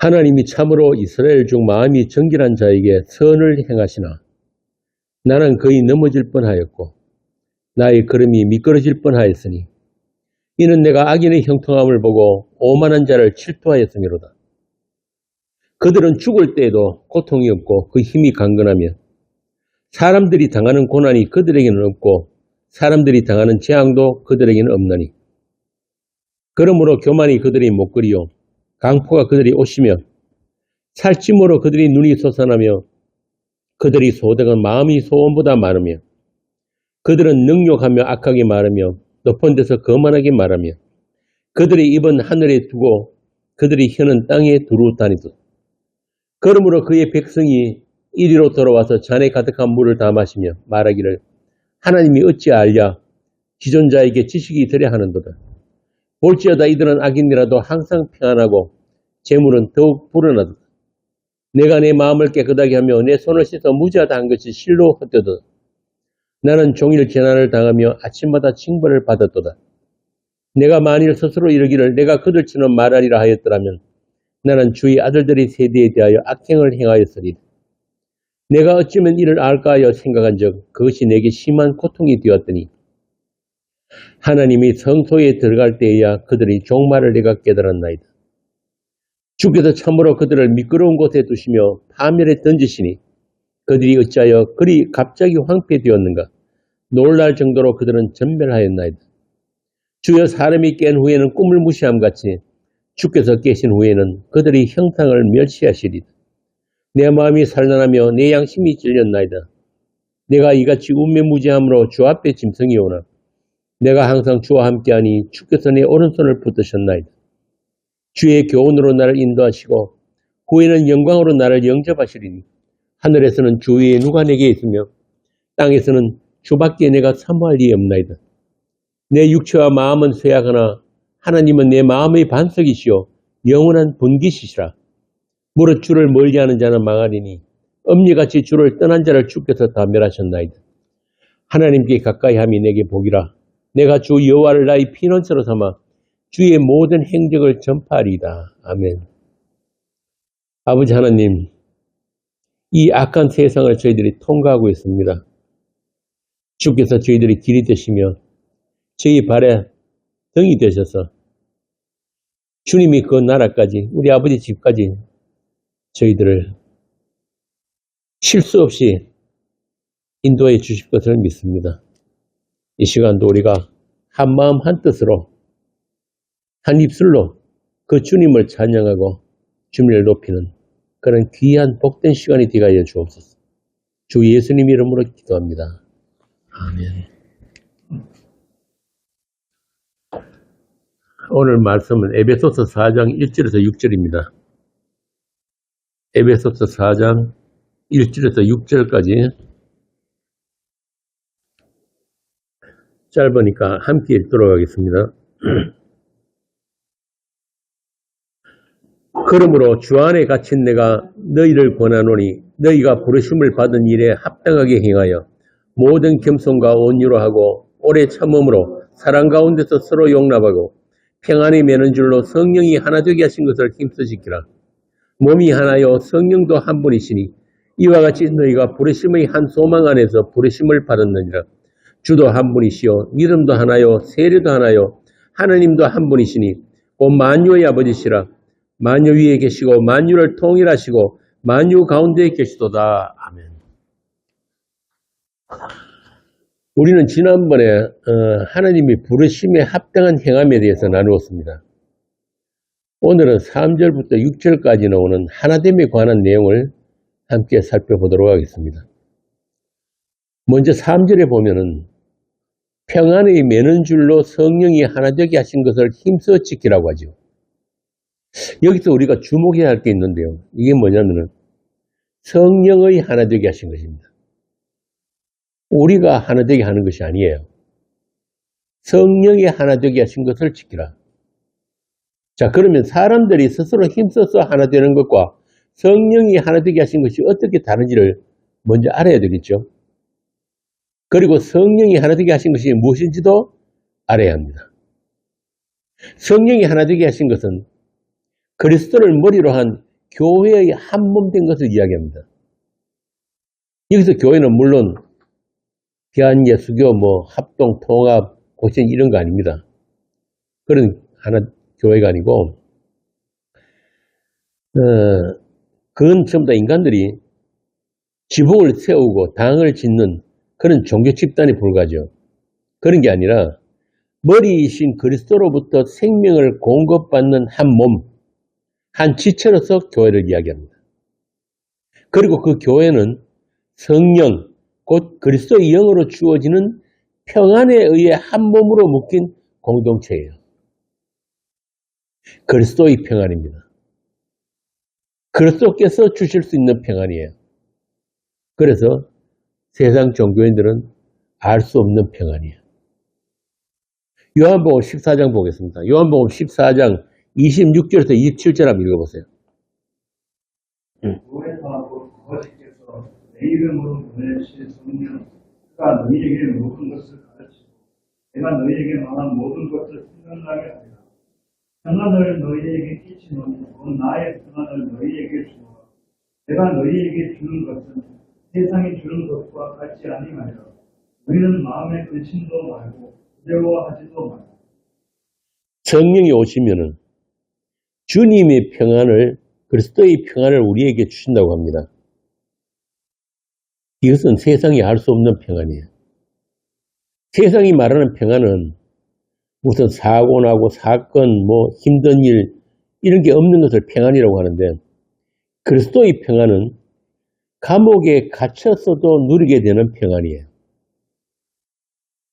하나님이 참으로 이스라엘 중 마음이 정결한 자에게 선을 행하시나 나는 거의 넘어질 뻔하였고 나의 걸음이 미끄러질 뻔하였으니 이는 내가 악인의 형통함을 보고 오만한 자를 질투하였음이로다. 그들은 죽을 때에도 고통이 없고 그 힘이 강건하며 사람들이 당하는 고난이 그들에게는 없고 사람들이 당하는 재앙도 그들에게는 없나니 그러므로 교만이 그들의 목걸이요 강포가 그들이 옷이며 살찜으로 그들이 눈이 솟아나며 그들이 소득은 마음이 소원보다 많으며 그들은 능욕하며 악하게 말하며 높은 데서 거만하게 말하며 그들의 입은 하늘에 두고 그들의 혀는 땅에 두루 다니듯 그러므로 그의 백성이 이리로 돌아와서 잔에 가득한 물을 다 마시며 말하기를 하나님이 어찌 알랴 지존자에게 지식이 있으려 하는도다. 볼지어다 이들은 악인이라도 항상 평안하고 재물은 더욱 불어나도다. 내가 내 마음을 깨끗하게 하며 내 손을 씻어 무지하다 한 것이 실로 헛되도다. 나는 종일 재난을 당하며 아침마다 징벌을 받았도다. 내가 만일 스스로 이르기를 내가 그들처럼 말하리라 하였더라면 나는 주의 아들들의 세대에 대하여 악행을 행하였으리다. 내가 어찌면 이를 알까 하여 생각한 적 그것이 내게 심한 고통이 되었더니 하나님이 성소에 들어갈 때에야 그들의 종말을 내가 깨달았나이다. 주께서 참으로 그들을 미끄러운 곳에 두시며 파멸에 던지시니 그들이 어찌하여 그리 갑자기 황폐되었는가. 놀랄 정도로 그들은 전멸하였나이다. 주여 사람이 깬 후에는 꿈을 무시함같이 주께서 깨신 후에는 그들의 형상을 멸시하시리다. 내 마음이 산란하며 내 양심이 찔렸나이다. 내가 이같이 운명무지함으로 주 앞에 짐승이 오나 내가 항상 주와 함께하니 주께서 내 오른손을 붙드셨나이다. 주의 교훈으로 나를 인도하시고 후에는 영광으로 나를 영접하시리니 하늘에서는 주 외에 누가 내게 있으며 땅에서는 주밖에 내가 사모할 리 없나이다. 내 육체와 마음은 쇠약하나 하나님은 내 마음의 반석이시요 영원한 분깃이시라. 무릇 주를 멀리하는 자는 망하리니 엄니같이 주를 떠난 자를 주께서 다 멸하셨나이다. 하나님께 가까이함이 내게 복이라. 내가 주 여호와를 나의 피난처로 삼아 주의 모든 행적을 전파하리이다. 아멘. 아버지 하나님, 이 악한 세상을 저희들이 통과하고 있습니다. 주께서 저희들의 길이 되시며 저희 발에 등이 되셔서 주님이 그 나라까지 우리 아버지 집까지 저희들을 실수 없이 인도해 주실 것을 믿습니다. 이 시간도 우리가 한 마음 한 뜻으로 한 입술로 그 주님을 찬양하고 주님을 높이는 그런 귀한 복된 시간이 되게 하여 주옵소서. 주 예수님 이름으로 기도합니다. 아멘. 오늘 말씀은 에베소서 4장 1절에서 6절입니다. 에베소서 4장 1절에서 6절까지 짧으니까 함께 읽도록 하겠습니다. 그러므로 주 안에 갇힌 내가 너희를 권하노니 너희가 부르심을 받은 일에 합당하게 행하여 모든 겸손과 온유로 하고 오래 참음으로 사랑 가운데서 서로 용납하고 평안히 매는 줄로 성령이 하나 되게 하신 것을 힘써 지키라. 몸이 하나요 성령도 한 분이시니 이와 같이 너희가 부르심의 한 소망 안에서 부르심을 받았느니라. 주도 한 분이시요 믿음도 하나요 세례도 하나요 하나님도 한 분이시니 곧 만유의 아버지시라. 만유 위에 계시고 만유를 통일하시고 만유 가운데에 계시도다. 아멘. 우리는 지난번에 하나님이 부르심에 합당한 행함에 대해서 나누었습니다. 오늘은 3절부터 6절까지 나오는 하나됨에 관한 내용을 함께 살펴보도록 하겠습니다. 먼저 3절에 보면은 평안의 매는 줄로 성령이 하나 되게 하신 것을 힘써 지키라고 하죠. 여기서 우리가 주목해야 할 게 있는데요. 이게 뭐냐면은 성령의 하나 되게 하신 것입니다. 우리가 하나 되게 하는 것이 아니에요. 성령이 하나 되게 하신 것을 지키라. 자, 그러면 사람들이 스스로 힘써서 하나 되는 것과 성령이 하나 되게 하신 것이 어떻게 다른지를 먼저 알아야 되겠죠. 그리고 성령이 하나 되게 하신 것이 무엇인지도 알아야 합니다. 성령이 하나 되게 하신 것은 그리스도를 머리로 한 교회의 한 몸 된 것을 이야기합니다. 여기서 교회는 물론 대한예수교, 합동, 통합, 고신 이런 거 아닙니다. 그런 하나 교회가 아니고, 그건 전부 다 인간들이 지붕을 세우고 당을 짓는 그런 종교 집단에 불과하죠. 그런 게 아니라 머리이신 그리스도로부터 생명을 공급받는 한 몸, 한 지체로서 교회를 이야기합니다. 그리고 그 교회는 성령, 곧 그리스도의 영으로 주어지는 평안에 의해 한 몸으로 묶인 공동체예요. 그리스도의 평안입니다. 그리스도께서 주실 수 있는 평안이에요. 그래서 세상 종교인들은 알 수 없는 평안이에요. 요한복음 14장 보겠습니다. 요한복음 14장 26절에서 27절 한번 읽어보세요. 교회사하고 아버지께서 내 이름으로 보내주신 성령, 그가 너희에게 모든 것을 가르치고 내가 너희에게 말한 모든 것을 생각나게 하리라. 평안을 너희에게 끼치노니 곧 나의 평안을 너희에게 주노라. 내가 너희에게 주는 것은 세상이 주는 것과 같지 아니하리라. 너희는 마음에 근심도 말고 두려워하지도 말고. 성령이 오시면은 주님의 평안을, 그리스도의 평안을 우리에게 주신다고 합니다. 이것은 세상이 알 수 없는 평안이에요. 세상이 말하는 평안은 무슨 사고 나고 사건, 힘든 일 이런 게 없는 것을 평안이라고 하는데, 그리스도의 평안은 감옥에 갇혔어도 누리게 되는 평안이에요.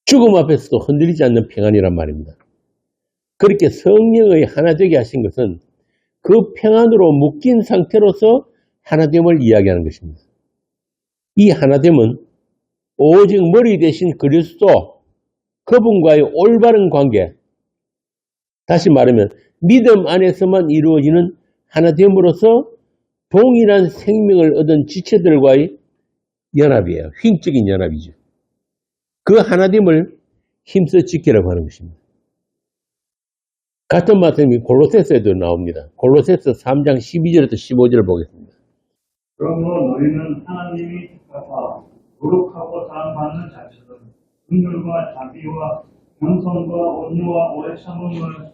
죽음 앞에서도 흔들리지 않는 평안이란 말입니다. 그렇게 성령의 하나되게 하신 것은 그 평안으로 묶인 상태로서 하나됨을 이야기하는 것입니다. 이 하나됨은 오직 머리 대신 그리스도, 그분과의 올바른 관계, 다시 말하면 믿음 안에서만 이루어지는 하나됨으로서 동일한 생명을 얻은 지체들과의 연합이에요. 휘인적인 연합이죠. 그 하나됨을 힘써 지키라고 하는 것입니다. 같은 말씀이 골로새서에도 나옵니다. 골로새서 3장 12절부터 15절을 보겠습니다. 그러므로 너희는 하나님이 택하사 거룩하고 사랑받는 자처럼 긍휼과 자비와 겸손과 온유와 오래 참음을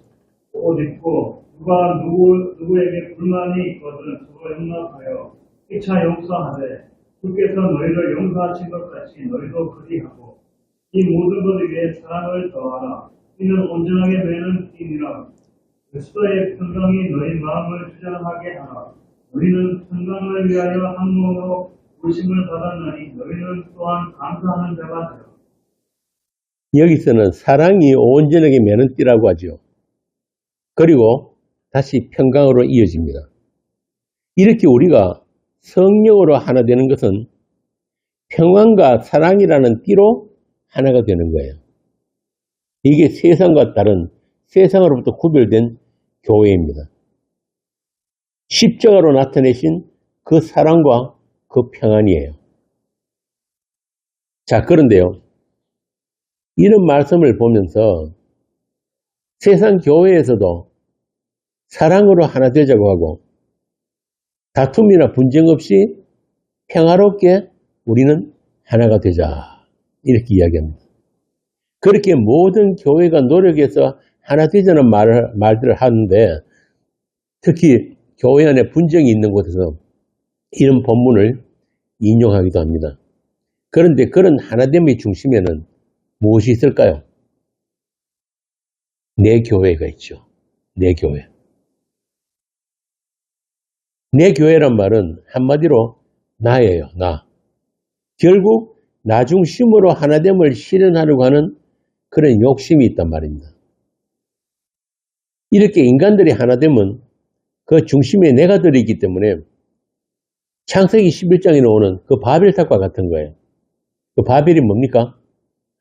옷 입고 누가 누구에게 불만이 있거든 서로 용납하여 피차 용서하되 주께서 너희를 용서하신 것 같이 너희도 그리하고 이 모든 것 위에 사랑을 더하라. 이는 온전하게 되는 힘이라. 그리스도의 평강이 너희 마음을 주장하게 하라. 너희는 평강을 위하여 한 몸으로 부르심을 받았나니 너희는 또한 감사하는 자가 되라. 여기서는 사랑이 온전하게 매는 띠라고 하죠. 그리고 다시 평강으로 이어집니다. 이렇게 우리가 성령으로 하나 되는 것은 평안과 사랑이라는 띠로 하나가 되는 거예요. 이게 세상과 다른, 세상으로부터 구별된 교회입니다. 십자가로 나타내신 그 사랑과 그 평안이에요. 자, 그런데요, 이런 말씀을 보면서 세상 교회에서도 사랑으로 하나 되자고 하고 다툼이나 분쟁 없이 평화롭게 우리는 하나가 되자, 이렇게 이야기합니다. 그렇게 모든 교회가 노력해서 하나 되자는 말들을 하는데, 특히 교회 안에 분쟁이 있는 곳에서 이런 본문을 인용하기도 합니다. 그런데 그런 하나됨의 중심에는 무엇이 있을까요? 내 교회가 있죠. 내 교회. 내 교회란 말은 한마디로 나예요. 나. 결국 나 중심으로 하나됨을 실현하려고 하는 그런 욕심이 있단 말입니다. 이렇게 인간들이 하나됨은 그 중심에 내가 들어있기 때문에 창세기 11장에 나오는 그 바벨탑과 같은 거예요. 그 바벨이 뭡니까?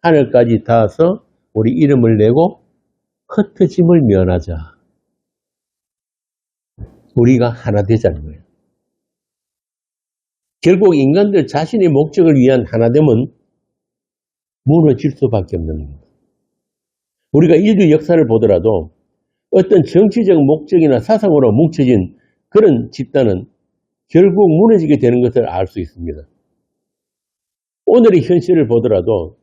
하늘까지 닿아서 우리 이름을 내고 흩어짐을 면하자. 우리가 하나 되자는 거예요. 결국 인간들 자신의 목적을 위한 하나됨은 무너질 수밖에 없는 겁니다. 우리가 인류 역사를 보더라도 어떤 정치적 목적이나 사상으로 뭉쳐진 그런 집단은 결국 무너지게 되는 것을 알 수 있습니다. 오늘의 현실을 보더라도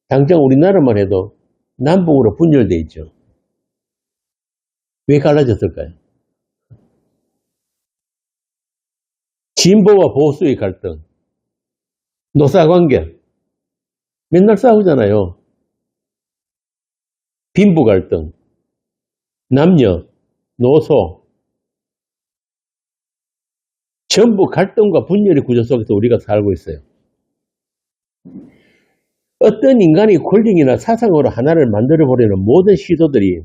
당장 우리나라만 해도 남북으로 분열되어 있죠. 왜 갈라졌을까요? 진보와 보수의 갈등, 노사관계, 맨날 싸우잖아요. 빈부 갈등, 남녀, 노소, 전부 갈등과 분열의 구조 속에서 우리가 살고 있어요. 어떤 인간이 권력이나 사상으로 하나를 만들어보려는 모든 시도들이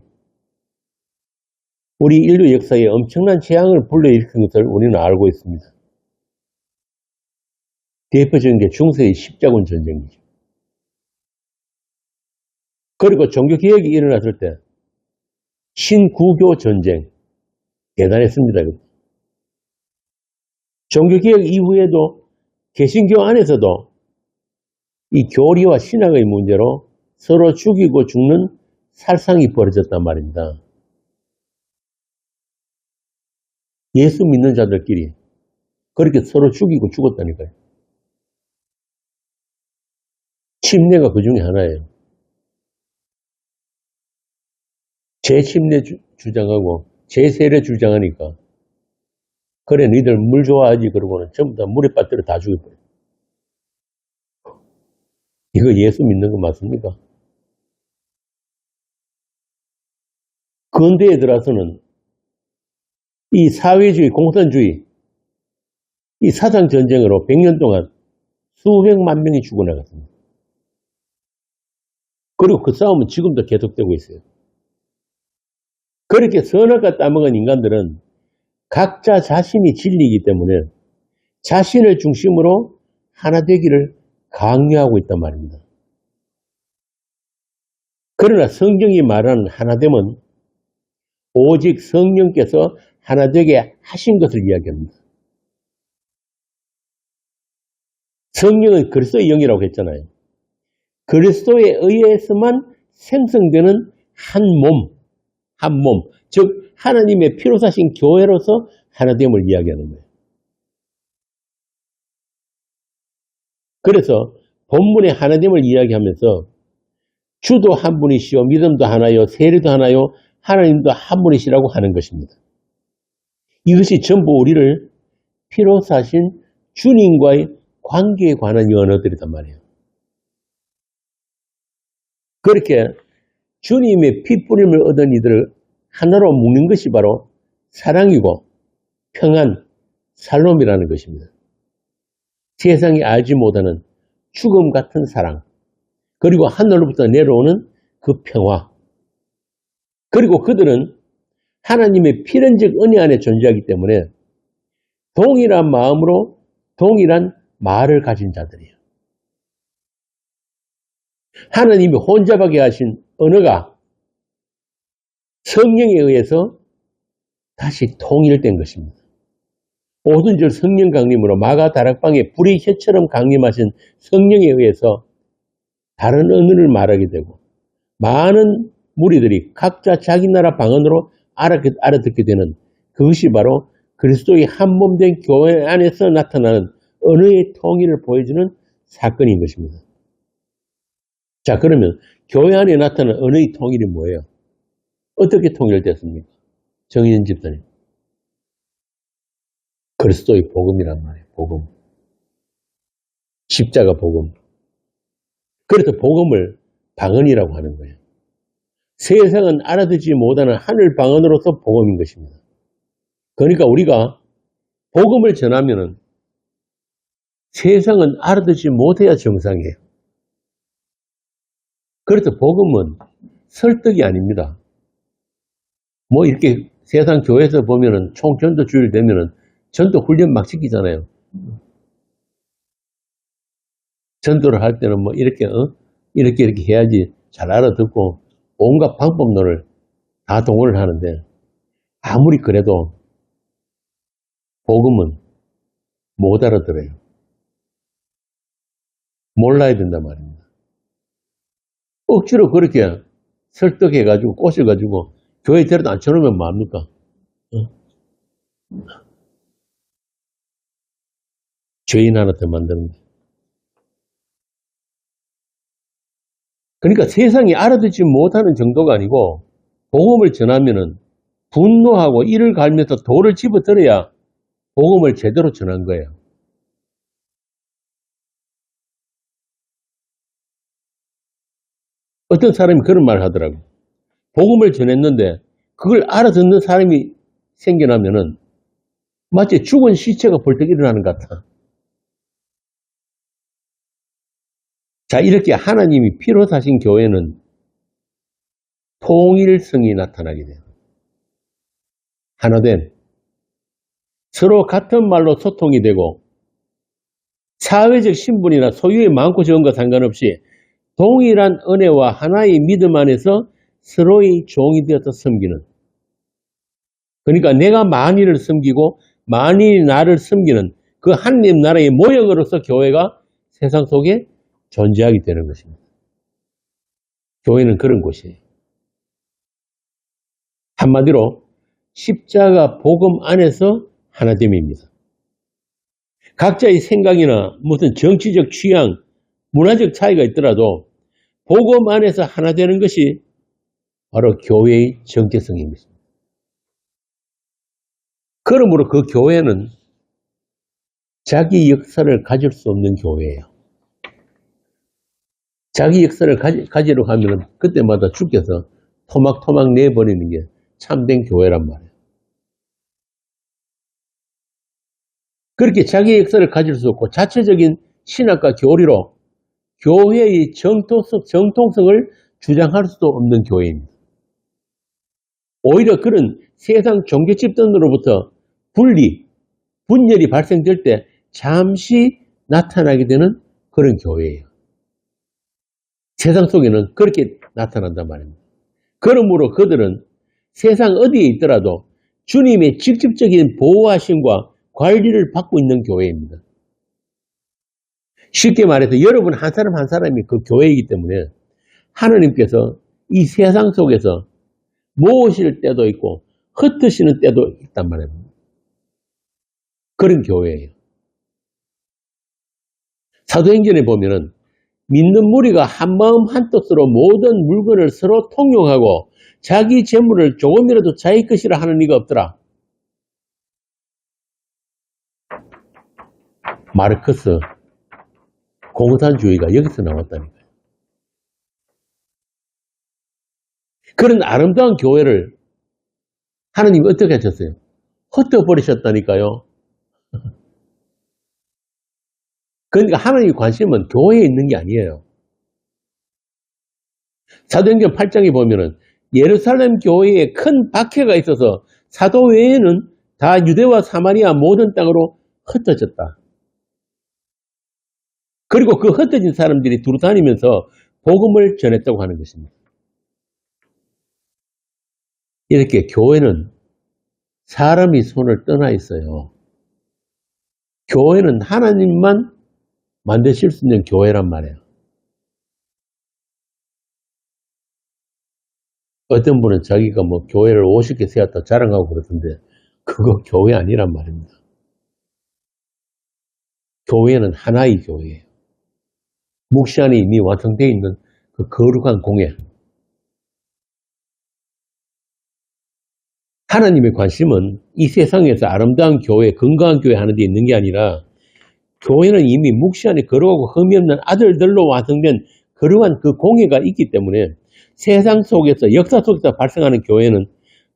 우리 인류 역사에 엄청난 재앙을 불러일으킨 것을 우리는 알고 있습니다. 대표적인 게 중세의 십자군 전쟁이죠. 그리고 종교개혁이 일어났을 때 신구교 전쟁, 대단했습니다. 종교개혁 이후에도 개신교 안에서도 이 교리와 신학의 문제로 서로 죽이고 죽는 살상이 벌어졌단 말입니다. 예수 믿는 자들끼리 그렇게 서로 죽이고 죽었다니까요. 침례가 그 중에 하나예요. 제 침례 주장하고 제 세례 주장하니까 그래 너희들 물 좋아하지 그러고는 전부 다 물에 빠뜨려 다 죽여버려. 이거 예수 믿는 거 맞습니까? 근대에 들어서는 이 사회주의, 공산주의, 이 사상 전쟁으로 100년 동안 수백만 명이 죽어나갔습니다. 그리고 그 싸움은 지금도 계속되고 있어요. 그렇게 선악과 따먹은 인간들은 각자 자신이 진리이기 때문에 자신을 중심으로 하나 되기를 강요하고 있단 말입니다. 그러나 성경이 말하는 하나됨은 오직 성령께서 하나 되게 하신 것을 이야기합니다. 성령은 그리스도의 영이라고 했잖아요. 그리스도에 의해서만 생성되는 한 몸, 즉 하나님의 피로 사신 교회로서 하나됨을 이야기하는 거예요. 그래서 본문의 하나됨을 이야기하면서 주도 한 분이시요 믿음도 하나요 세례도 하나요 하나님도 한 분이시라고 하는 것입니다. 이것이 전부 우리를 피로 사신 주님과의 관계에 관한 언어들이란 말이에요. 그렇게 주님의 피 뿌림을 얻은 이들을 하나로 묶는 것이 바로 사랑이고 평안, 살롬이라는 것입니다. 세상이 알지 못하는 죽음 같은 사랑, 그리고 하늘로부터 내려오는 그 평화, 그리고 그들은 하나님의 필연적 은혜 안에 존재하기 때문에 동일한 마음으로 동일한 말을 가진 자들이에요. 하나님이 혼잡하게 하신 언어가 성령에 의해서 다시 통일된 것입니다. 오순절 성령 강림으로 마가 다락방에 불의 혀처럼 강림하신 성령에 의해서 다른 언어를 말하게 되고 많은 무리들이 각자 자기 나라 방언으로 알아듣게 되는 그것이 바로 그리스도의 한 몸 된 교회 안에서 나타나는 언어의 통일을 보여주는 사건인 것입니다. 자, 그러면 교회 안에 나타나는 언어의 통일이 뭐예요? 어떻게 통일됐습니까? 정의연 집사님. 그리스도의 복음이란 말이에요. 복음. 십자가 복음. 그래서 복음을 방언이라고 하는 거예요. 세상은 알아듣지 못하는 하늘 방언으로서 복음인 것입니다. 그러니까 우리가 복음을 전하면은 세상은 알아듣지 못해야 정상이에요. 그래서 복음은 설득이 아닙니다. 뭐 이렇게 세상 교회에서 보면은 총전도 주일 되면은 전도 훈련 막 시키잖아요. 전도를 할 때는 뭐 이렇게 이렇게 해야지 잘 알아듣고 온갖 방법론을 다 동원을 하는데 아무리 그래도 복음은 못 알아들어요. 몰라야 된단 말입니다. 억지로 그렇게 설득해가지고 꼬셔가지고 교회 데려다 앉혀놓으면 뭐합니까? 죄인 하나 더 만드는 거예요. 그러니까 세상이 알아듣지 못하는 정도가 아니고 복음을 전하면은 분노하고 이를 갈면서 돌을 집어들어야 복음을 제대로 전한 거예요. 어떤 사람이 그런 말을 하더라고요. 복음을 전했는데 그걸 알아듣는 사람이 생겨나면은 마치 죽은 시체가 벌떡 일어나는 것 같아. 자, 이렇게 하나님이 피로 사신 교회는 통일성이 나타나게 돼요. 하나된 서로 같은 말로 소통이 되고 사회적 신분이나 소유의 많고 적은과 상관없이 동일한 은혜와 하나의 믿음 안에서 서로의 종이 되어서 섬기는, 그러니까 내가 만인을 섬기고 만인이 나를 섬기는 그 하나님 나라의 모형으로서 교회가 세상 속에 존재하게 되는 것입니다. 교회는 그런 곳이에요. 한마디로 십자가 복음 안에서 하나됨입니다. 각자의 생각이나 무슨 정치적 취향, 문화적 차이가 있더라도 복음 안에서 하나 되는 것이 바로 교회의 정체성입니다. 그러므로 그 교회는 자기 역사를 가질 수 없는 교회예요. 자기 역사를 가지려고 하면 그때마다 주께서 토막토막 내버리는 게 참된 교회란 말이에요. 그렇게 자기 역사를 가질 수 없고 자체적인 신학과 교리로 교회의 정통성을 주장할 수도 없는 교회입니다. 오히려 그런 세상 종교 집단으로부터 분열이 발생될 때 잠시 나타나게 되는 그런 교회예요. 세상 속에는 그렇게 나타난단 말입니다. 그러므로 그들은 세상 어디에 있더라도 주님의 직접적인 보호하심과 관리를 받고 있는 교회입니다. 쉽게 말해서 여러분 한 사람 한 사람이 그 교회이기 때문에 하나님께서 이 세상 속에서 모으실 때도 있고 흩으시는 때도 있단 말입니다. 그런 교회예요. 사도행전에 보면은 믿는 무리가 한마음 한뜻으로 모든 물건을 서로 통용하고 자기 재물을 조금이라도 자기 것이라 하는 이가 없더라. 마르크스 공산주의가 여기서 나왔다니까요. 그런 아름다운 교회를 하나님이 어떻게 하셨어요? 흩어버리셨다니까요. 그러니까 하나님의 관심은 교회에 있는 게 아니에요. 사도행전 8장에 보면은 예루살렘 교회에 큰 박해가 있어서 사도 외에는 다 유대와 사마리아 모든 땅으로 흩어졌다. 그리고 그 흩어진 사람들이 두루 다니면서 복음을 전했다고 하는 것입니다. 이렇게 교회는 사람이 손을 떠나 있어요. 교회는 하나님만 만드실 수 있는 교회란 말이에요. 어떤 분은 자기가 뭐 교회를 50개 세웠다 자랑하고 그러던데 그거 교회 아니란 말입니다. 교회는 하나의 교회예요. 묵시 안에 이미 완성되어 있는 그 거룩한 공예. 하나님의 관심은 이 세상에서 아름다운 교회, 건강한 교회 하는 데 있는 게 아니라 교회는 이미 묵시 안에 거룩하고 흠이 없는 아들들로 완성된 거룩한 그 공예가 있기 때문에 세상 속에서 역사 속에서 발생하는 교회는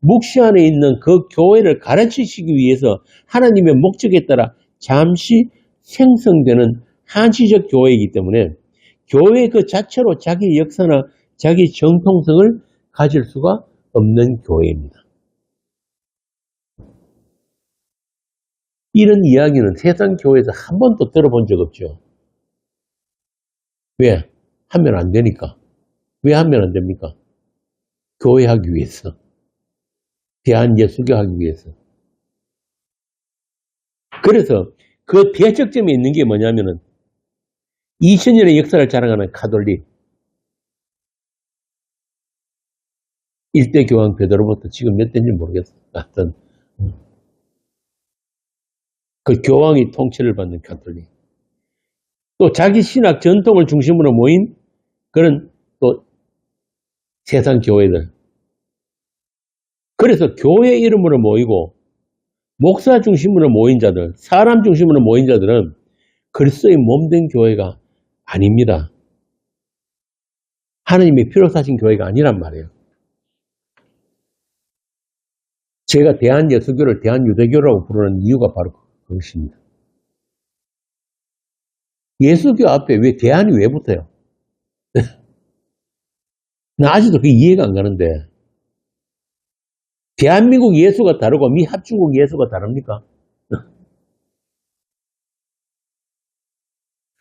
묵시 안에 있는 그 교회를 가르치시기 위해서 하나님의 목적에 따라 잠시 생성되는 한시적 교회이기 때문에 교회 그 자체로 자기 역사나 자기 정통성을 가질 수가 없는 교회입니다. 이런 이야기는 세상 교회에서 한 번도 들어본 적 없죠. 왜? 하면 안 되니까. 왜 하면 안 됩니까? 교회 하기 위해서. 대한예수교 하기 위해서. 그래서 그 대척점에 있는 게 뭐냐면은 2000년의 역사를 자랑하는 가톨릭. 일대 교황 베드로부터 지금 몇 대인지 모르겠어. 하여튼 그 교황이 통치를 받는 가톨릭. 또 자기 신학 전통을 중심으로 모인 그런 또 세상 교회들. 그래서 교회 이름으로 모이고 목사 중심으로 모인 자들, 사람 중심으로 모인 자들은 그리스도의 몸된 교회가 아닙니다. 하나님이 피로 사신 교회가 아니란 말이에요. 제가 대한예수교를 대한유대교라고 부르는 이유가 바로 그것입니다. 예수교 앞에 왜 대한이 왜 붙어요? 나 아직도 그게 이해가 안 가는데, 대한민국 예수가 다르고 미 합중국 예수가 다릅니까?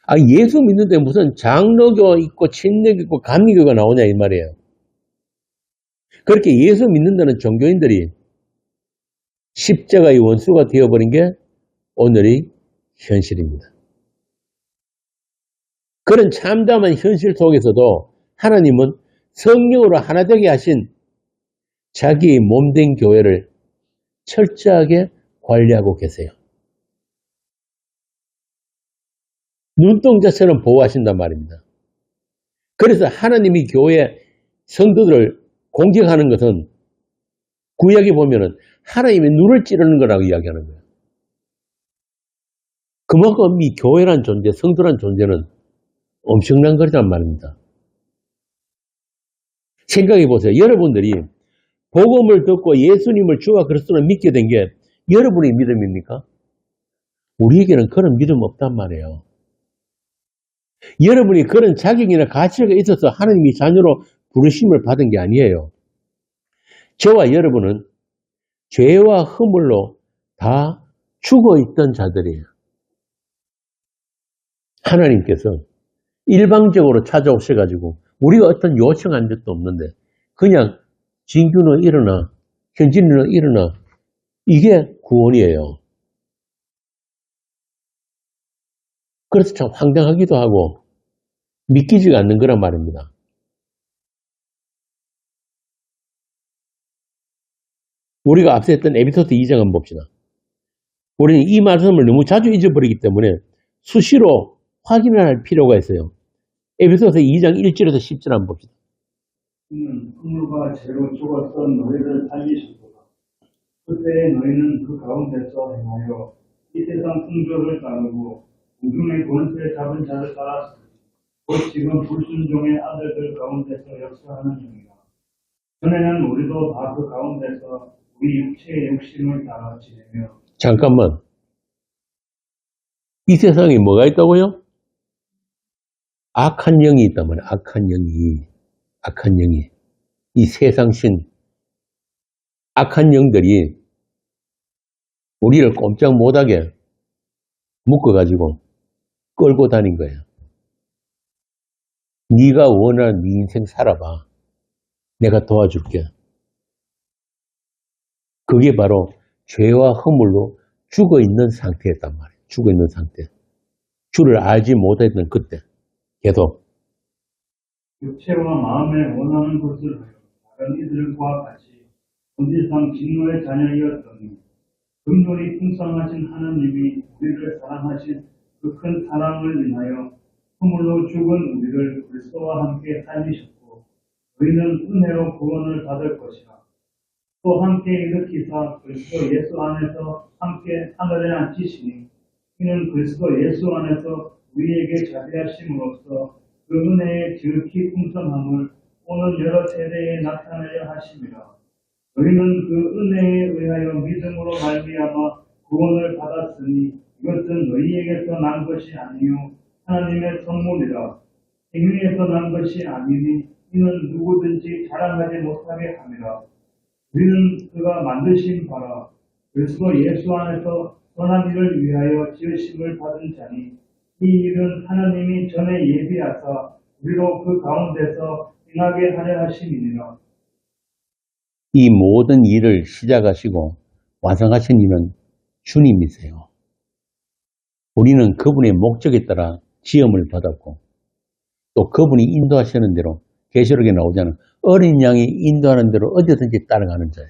아, 예수 믿는데 무슨 장로교 있고 친례교 있고 감리교가 나오냐 이 말이에요. 그렇게 예수 믿는다는 종교인들이 십자가의 원수가 되어버린 게 오늘의 현실입니다. 그런 참담한 현실 속에서도 하나님은 성령으로 하나 되게 하신 자기의 몸된 교회를 철저하게 관리하고 계세요. 눈동자처럼 보호하신단 말입니다. 그래서 하나님이 교회 성도들을 공격하는 것은 구약에 보면은 하나님의 눈을 찌르는 거라고 이야기하는 거예요. 그만큼 이 교회란 존재, 성도란 존재는 엄청난 거란 말입니다. 생각해 보세요. 여러분들이 복음을 듣고 예수님을 주와 그리스도를 믿게 된 게 여러분의 믿음입니까? 우리에게는 그런 믿음 없단 말이에요. 여러분이 그런 자격이나 가치가 있어서 하나님이 자녀로 부르심을 받은 게 아니에요. 저와 여러분은 죄와 허물로 다 죽어있던 자들이에요. 하나님께서 일방적으로 찾아오셔가지고 우리가 어떤 요청한 적도 없는데 그냥 진규는 일어나, 현진이는 일어나, 이게 구원이에요. 그래서 참 황당하기도 하고 믿기지가 않는 거란 말입니다. 우리가 앞서 했던 에베소서 2장 한번 봅시다. 우리는 이 말씀을 너무 자주 잊어버리기 때문에 수시로 확인을 할 필요가 있어요. 에베소서 2장 1절에서 10절 한번 봅시다. 그는 허물과 죄로 죽었던 너희를 살리셨도다. 그때 너희는 그 가운데서 행하여 이 세상 풍조를 따르고 우중의 권세 잡은 자를 따랐으니 곧 지금 불순종의 아들들 가운데서 역사하는 영이라. 전에는 우리도 다 그 가운데서 우리 육체의 욕심을 따라 지내며. 잠깐만. 이 세상에 뭐가 있다고요? 악한 영이 있단 말이에요. 악한 영이. 악한 영이. 이 세상신. 악한 영들이 우리를 꼼짝 못하게 묶어가지고 끌고 다닌 거예요. 네가 원하는 네 인생 살아봐. 내가 도와줄게. 그게 바로 죄와 허물로 죽어있는 상태였단 말이에요. 죽어있는 상태. 주를 알지 못했던 그때. 계속. 육체와 마음에 원하는 것을 하여 다른 이들과 같이 본질상 진노의 자녀이었더니 긍휼이 풍성하신 하나님이 우리를 사랑하신 그 큰 사랑을 인하여 허물로 죽은 우리를 그리스도와 함께 살리셨고 우리는 은혜로 구원을 받을 것이라. 또 함께 일으키사 그리스도 예수 안에서 함께 하늘에 앉히시니 이는 그리스도 예수 안에서 우리에게 자비하심으로써 그 은혜의 지극히 풍성함을 오는 여러 세대에 나타내려 하심이라. 너희는 그 은혜에 의하여 믿음으로 말미암아 구원을 받았으니 이것은 너희에게서 난 것이 아니요 하나님의 선물이라. 행위에서 난 것이 아니니 이는 누구든지 자랑하지 못하게 함이라. 우리는 그가 만드신 바라 그리스도 예수 안에서 선한 일을 위하여 지으심을 받은 자니 이 일은 하나님이 전에 예비하사 우리로 그 가운데서 행하게 하려 하심이니라. 이 모든 일을 시작하시고 완성하신 이는 주님이세요. 우리는 그분의 목적에 따라 지음을 받았고 또 그분이 인도하시는 대로 계시록에 나오잖아요. 어린 양이 인도하는 대로 어디든지 따라가는 자예요.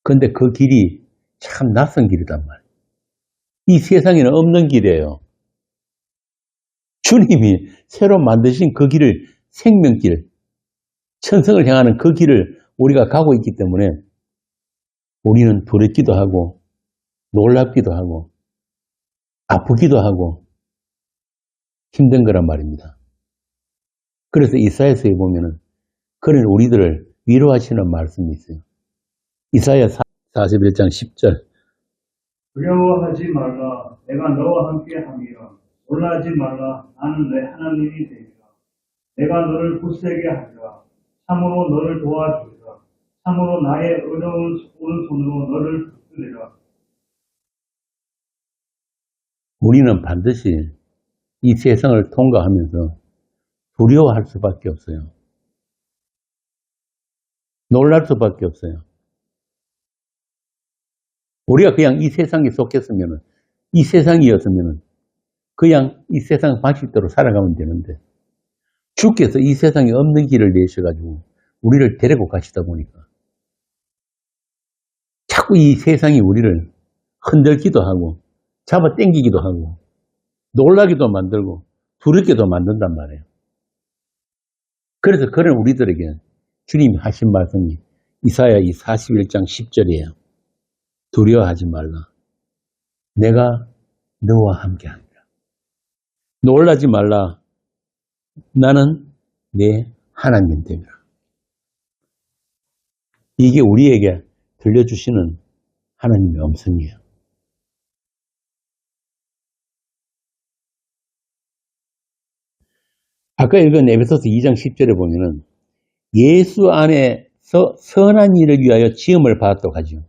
그런데 그 길이 참 낯선 길이단 말이에요. 이 세상에는 없는 길이에요. 주님이 새로 만드신 그 길을 생명길, 천성을 향하는 그 길을 우리가 가고 있기 때문에 우리는 두렵기도 하고 놀랍기도 하고 아프기도 하고 힘든 거란 말입니다. 그래서 이사야서에 보면은 그런 우리들을 위로하시는 말씀이 있어요. 이사야 41장 10절. 두려워하지 말라. 내가 너와 함께 함이라. 놀라지 말라. 나는 내 하나님이 되리라. 내가 너를 굳세게 하리라. 참으로 너를 도와주리라. 참으로 나의 의로운 오른손으로 너를 붙들리라. 우리는 반드시 이 세상을 통과하면서 두려워할 수밖에 없어요. 놀랄 수밖에 없어요. 우리가 그냥 이 세상에 속했으면, 이 세상이었으면 그냥 이 세상 방식대로 살아가면 되는데 주께서 이 세상에 없는 길을 내셔가지고 우리를 데리고 가시다 보니까 자꾸 이 세상이 우리를 흔들기도 하고 잡아 당기기도 하고 놀라기도 만들고 두렵게도 만든단 말이에요. 그래서 그런 우리들에게 주님이 하신 말씀이 이사야 41장 10절이에요. 두려워하지 말라. 내가 너와 함께하리라. 놀라지 말라. 나는 내 하나님 되리라. 이게 우리에게 들려주시는 하나님의 음성이에요. 아까 읽은 에베소서 2장 10절에 보면은 예수 안에서 선한 일을 위하여 지음을 받았다고 하죠.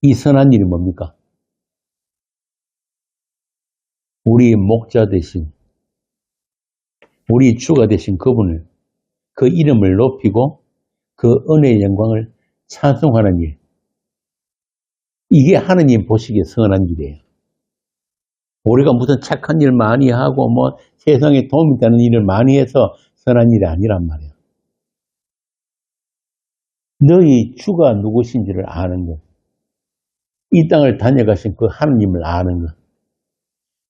이 선한 일이 뭡니까? 우리 목자 되신, 우리 주가 되신 그분을, 그 이름을 높이고 그 은혜의 영광을 찬송하는 일. 이게 하느님 보시기에 선한 일이에요. 우리가 무슨 착한 일 많이 하고 뭐 세상에 도움이 되는 일을 많이 해서 선한 일이 아니란 말이에요. 너희 주가 누구신지를 아는 것. 이 땅을 다녀가신 그 하느님을 아는 것.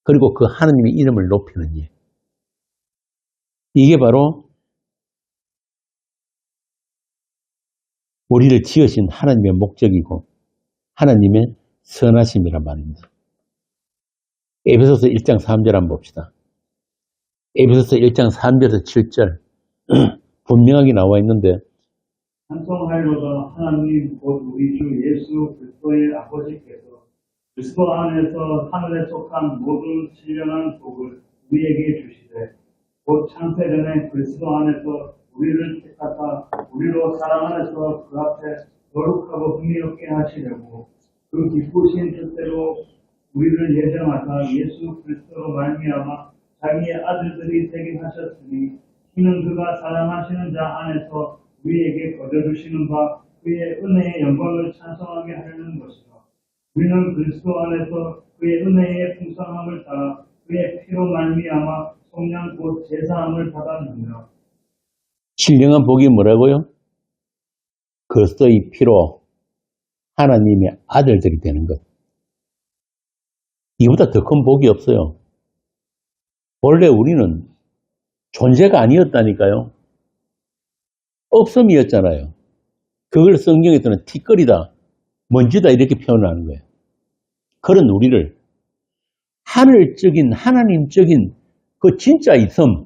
그리고 그 하느님의 이름을 높이는 일. 이게 바로 우리를 지으신 하나님의 목적이고 하나님의 선하심이란 말입니다. 에베소서 1장 3절 한번 봅시다. 에베소서 1장 3절에서 7절 분명하게 나와 있는데 찬송하리로다. 하나님 곧 우리 주 예수 그리스도의 아버지께서 그리스도 안에서 하늘에 속한 모든 신령한 복을 우리에게 주시되 곧 창세전에 그리스도 안에서 우리를 택하사 우리로 사랑 안에서 그 앞에 거룩하고 흥미롭게 하시려고 그 기쁘신 뜻대로 우리를 예정하사 예수 그리스도로 말미암아 자기의 아들들이 되게 하셨으니 이는 그가 사랑하시는 자 안에서 우리에게 거저주시는 바 그의 은혜의 영광을 찬송하게 하려는 것이라. 우리는 그리스도 안에서 그의 은혜의 풍성함을 따라 그의 피로 말미암아 속량 곧 제사함을 받았느니라. 신령한 복이 뭐라고요? 그리스도의 피로 하나님의 아들들이 되는 것. 이보다 더 큰 복이 없어요. 원래 우리는 존재가 아니었다니까요. 없음이었잖아요. 그걸 성경에서는 티끌이다, 먼지다 이렇게 표현하는 거예요. 그런 우리를 하늘적인 하나님적인 그 진짜 있음,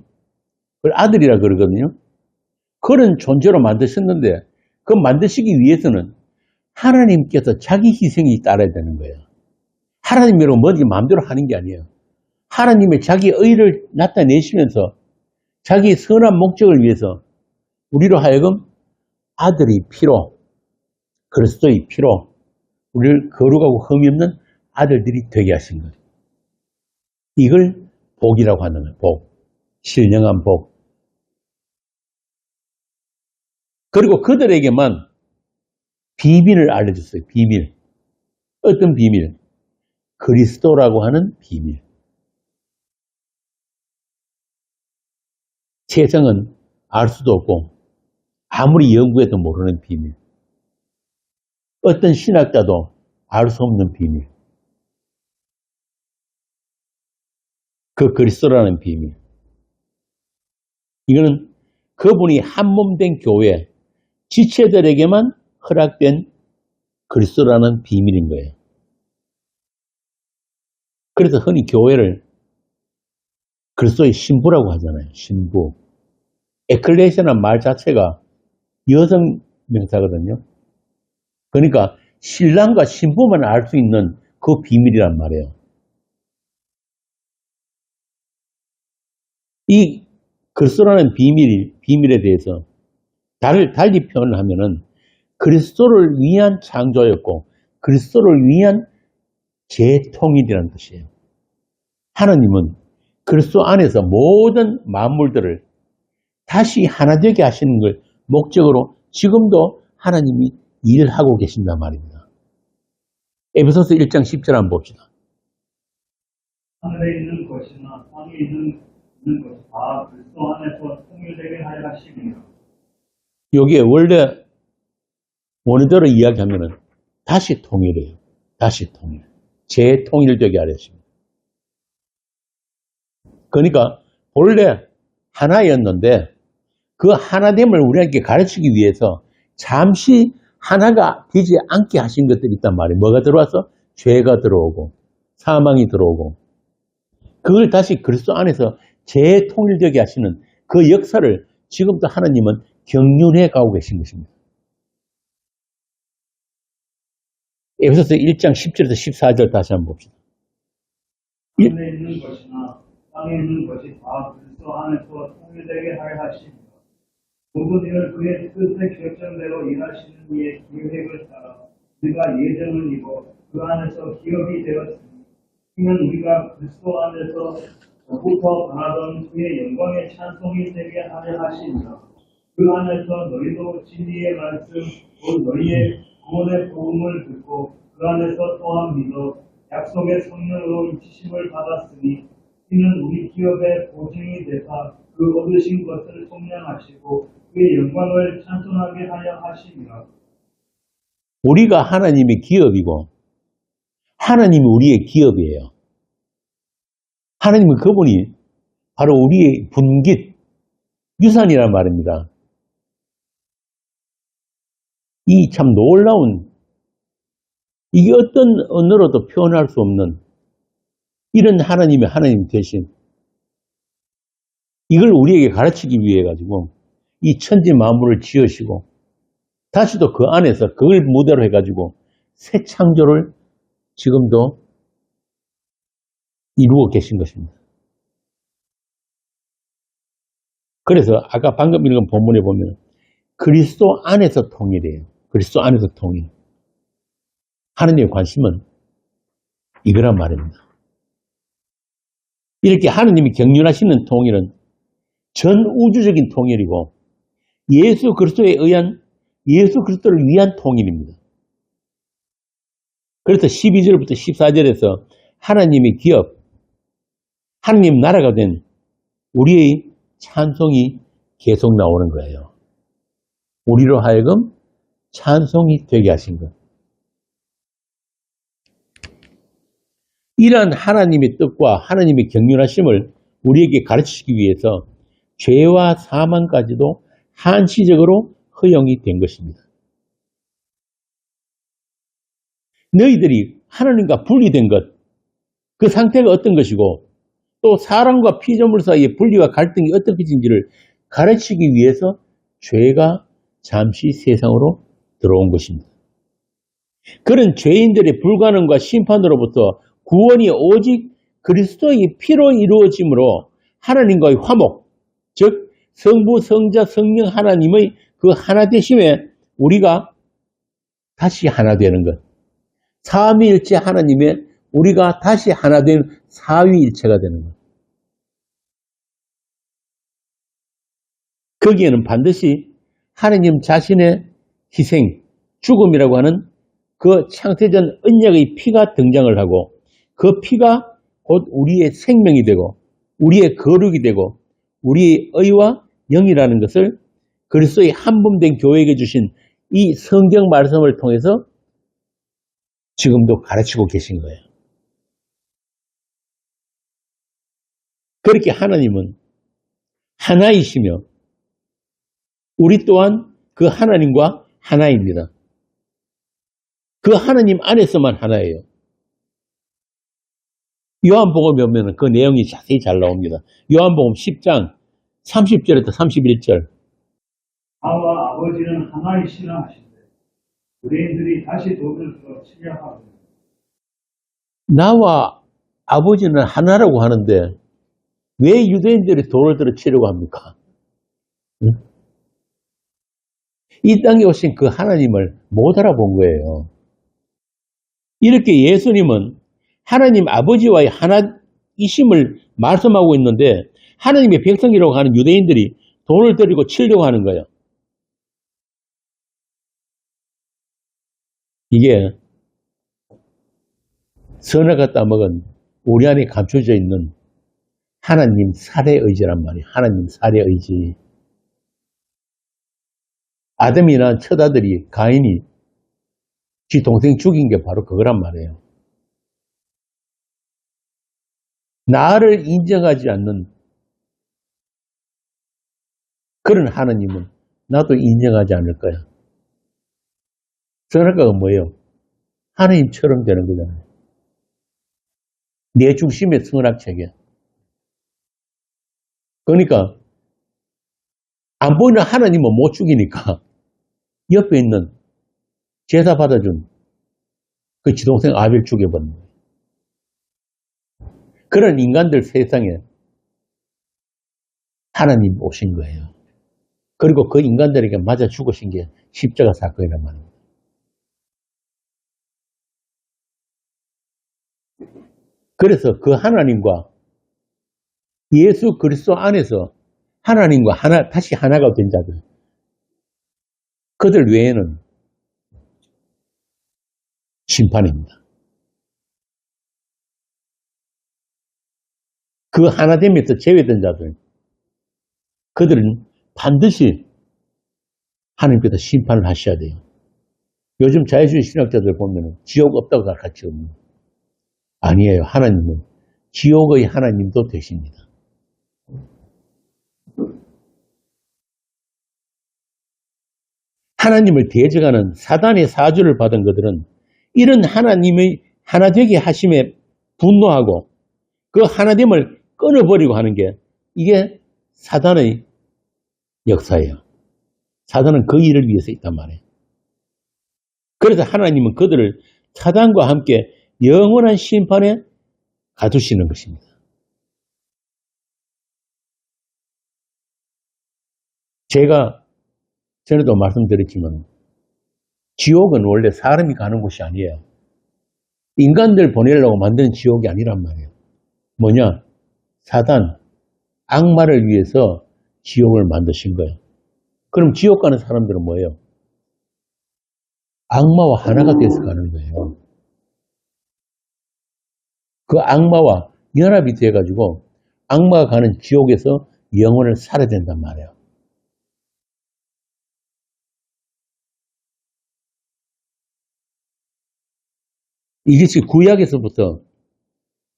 그걸 아들이라 그러거든요. 그런 존재로 만드셨는데 그 만드시기 위해서는 하나님께서 자기 희생이 따라야 되는 거예요. 하나님이라고 뭐지 마음대로 하는 게 아니에요. 하나님의 자기 의를 나타내시면서 자기 선한 목적을 위해서 우리로 하여금 아들의 피로, 그리스도의 피로 우리를 거룩하고 흠이 없는 아들들이 되게 하신 거예요. 이걸 복이라고 하는 거예요. 복. 신령한 복. 그리고 그들에게만 비밀을 알려줬어요. 비밀. 어떤 비밀? 그리스도라고 하는 비밀. 세상은 알 수도 없고 아무리 연구해도 모르는 비밀. 어떤 신학자도 알 수 없는 비밀. 그 그리스도라는 비밀. 이거는 그분이 한 몸 된 교회, 지체들에게만 허락된 그리스도라는 비밀인 거예요. 그래서 흔히 교회를 그리스도의 신부라고 하잖아요. 신부. 에클레시아라는 말 자체가 여성 명사거든요. 그러니까 신랑과 신부만 알 수 있는 그 비밀이란 말이에요. 이 그리스도라는 비밀에 대해서 달리 표현을 하면은 그리스도를 위한 창조였고 그리스도를 위한 재통일이라는 뜻이에요. 하나님은 그리스도 안에서 모든 만물들을 다시 하나 되게 하시는 걸 목적으로 지금도 하나님이 일하고 계신단 말입니다. 에베소서 1장 10절 한번 봅시다. 하늘에 있는 것이나 땅에 있는 것이 다 그리스도 안에서 통일되게 하여 하시며. 여기에 원래 원어대로 이야기하면은 다시 통일이에요. 다시 통일. 재통일되게 하셨습니다. 그러니까 본래 하나였는데 그 하나됨을 우리에게 가르치기 위해서 잠시 하나가 되지 않게 하신 것들이 있단 말이에요. 뭐가 들어와서? 죄가 들어오고 사망이 들어오고 그걸 다시 그리스도 안에서 재통일되게 하시는 그 역사를 지금도 하나님은 경륜해 가고 계신 것입니다. 에베소서 1장 10절에서 14절 다시 한번 봅시다. 하늘에 있는 것이나 땅에 있는 것이 다 그리스도 안에서 통일되게 하여 하시며 모든 일을 그의 뜻의 결정대로 일하시는 이의 계획을 따라 우리가 예정을 입어 그 안에서 기업이 되었으니 이는 우리가 그리스도 안에서부터 바라던 그의 영광의 찬송이 되게 하려 하시니라. 그 안에서 너희도 진리의 말씀 곧 너희의 구원의 복음을 듣고 그 안에서 또한 믿어 약속의 성령으로 인치심을 받았으니 이는 우리 기업의 보증이 되사 그 얻으신 것을 속량하시고 그의 영광을 찬송하게 하여 하심이라. 우리가 하나님의 기업이고 하나님이 우리의 기업이에요. 하나님은 그분이 바로 우리의 분깃, 유산이란 말입니다. 이 참 놀라운, 이게 어떤 언어로도 표현할 수 없는 이런 하나님의 하나님 되신 이걸 우리에게 가르치기 위해 가지고 이 천지 만물을 지으시고 다시 또 그 안에서 그걸 무대로 해가지고 새 창조를 지금도 이루고 계신 것입니다. 그래서 아까 방금 읽은 본문에 보면 그리스도 안에서 통일이에요. 그리스도 안에서 통일. 하나님의 관심은 이거란 말입니다. 이렇게 하나님이 경륜하시는 통일은 전 우주적인 통일이고 예수 그리스도에 의한 예수 그리스도를 위한 통일입니다. 그래서 12절부터 14절에서 하나님의 기업, 하나님 나라가 된 우리의 찬송이 계속 나오는 거예요. 우리로 하여금 찬송이 되게 하신 것. 이러한 하나님의 뜻과 하나님의 경륜하심을 우리에게 가르치기 위해서 죄와 사망까지도 한시적으로 허용이 된 것입니다. 너희들이 하나님과 분리된 것, 그 상태가 어떤 것이고 또 사람과 피조물 사이의 분리와 갈등이 어떤 것인지를 가르치기 위해서 죄가 잠시 세상으로 들어온 것입니다. 그런 죄인들의 불가능과 심판으로부터 구원이 오직 그리스도의 피로 이루어짐으로 하나님과의 화목, 즉 성부, 성자, 성령 하나님의 그 하나 되심에 우리가 다시 하나 되는 것. 삼위일체 하나님의 우리가 다시 하나 된 사위일체가 되는 것. 거기에는 반드시 하나님 자신의 희생, 죽음이라고 하는 그 창세전 언약의 피가 등장을 하고 그 피가 곧 우리의 생명이 되고 우리의 거룩이 되고 우리의 의와 영이라는 것을 그리스도의 한몸된 교회에게 주신 이 성경 말씀을 통해서 지금도 가르치고 계신 거예요. 그렇게 하나님은 하나이시며 우리 또한 그 하나님과 하나입니다. 그 하나님 안에서만 하나예요. 요한복음에 보면 그 내용이 자세히 잘 나옵니다. 요한복음 10장 30절부터 31절. 나와 아버지는 하나이시라 하신대. 유대인들이 다시 돌을 들어 치려 하거든. 나와 아버지는 하나라고 하는데 왜 유대인들이 돌을 들어 치려고 합니까? 응? 이 땅에 오신 그 하나님을 못 알아본 거예요. 이렇게 예수님은 하나님 아버지와의 하나이심을 말씀하고 있는데 하나님의 백성이라고 하는 유대인들이 돌을 들이고 치려고 하는 거예요. 이게 선악과 따먹은 우리 안에 감춰져 있는 하나님 살해 의지란 말이에요. 하나님 살해 의지. 아담이나 첫 아들이 가인이 지 동생 죽인 게 바로 그거란 말이에요. 나를 인정하지 않는 그런 하나님은 나도 인정하지 않을 거야. 선악과가 뭐예요? 하나님처럼 되는 거잖아요. 내 중심의 선악체계. 그러니까 안 보이는 하나님은 못 죽이니까 옆에 있는 제사 받아준 그 지동생 아벨 죽여버린 거예요. 그런 인간들 세상에 하나님 오신 거예요. 그리고 그 인간들에게 맞아 죽으신 게 십자가 사건이란 말입니다. 그래서 그 하나님과 예수 그리스도 안에서 하나님과 다시 하나가 된 자들, 그들 외에는 심판입니다. 그 하나됨에서 제외된 자들, 그들은 반드시 하나님께서 심판을 하셔야 돼요. 요즘 자유주의 신학자들 보면 지옥 없다고 가르치거든요. 아니에요. 하나님은 지옥의 하나님도 되십니다. 하나님을 대적하는 사단의 사주를 받은 그들은 이런 하나님의 하나되게 하심에 분노하고 그 하나됨을 끊어버리고 하는 게 이게 사단의 역사예요. 사단은 그 일을 위해서 있단 말이에요. 그래서 하나님은 그들을 사단과 함께 영원한 심판에 가두시는 것입니다. 제가 전에도 말씀드렸지만 지옥은 원래 사람이 가는 곳이 아니에요. 인간들 보내려고 만든 지옥이 아니란 말이에요. 뭐냐? 사단, 악마를 위해서 지옥을 만드신 거예요. 그럼 지옥 가는 사람들은 뭐예요? 악마와 하나가 돼서 가는 거예요. 그 악마와 연합이 돼가지고 악마가 가는 지옥에서 영혼을 살아야 된단 말이에요. 이게 지금 구약에서부터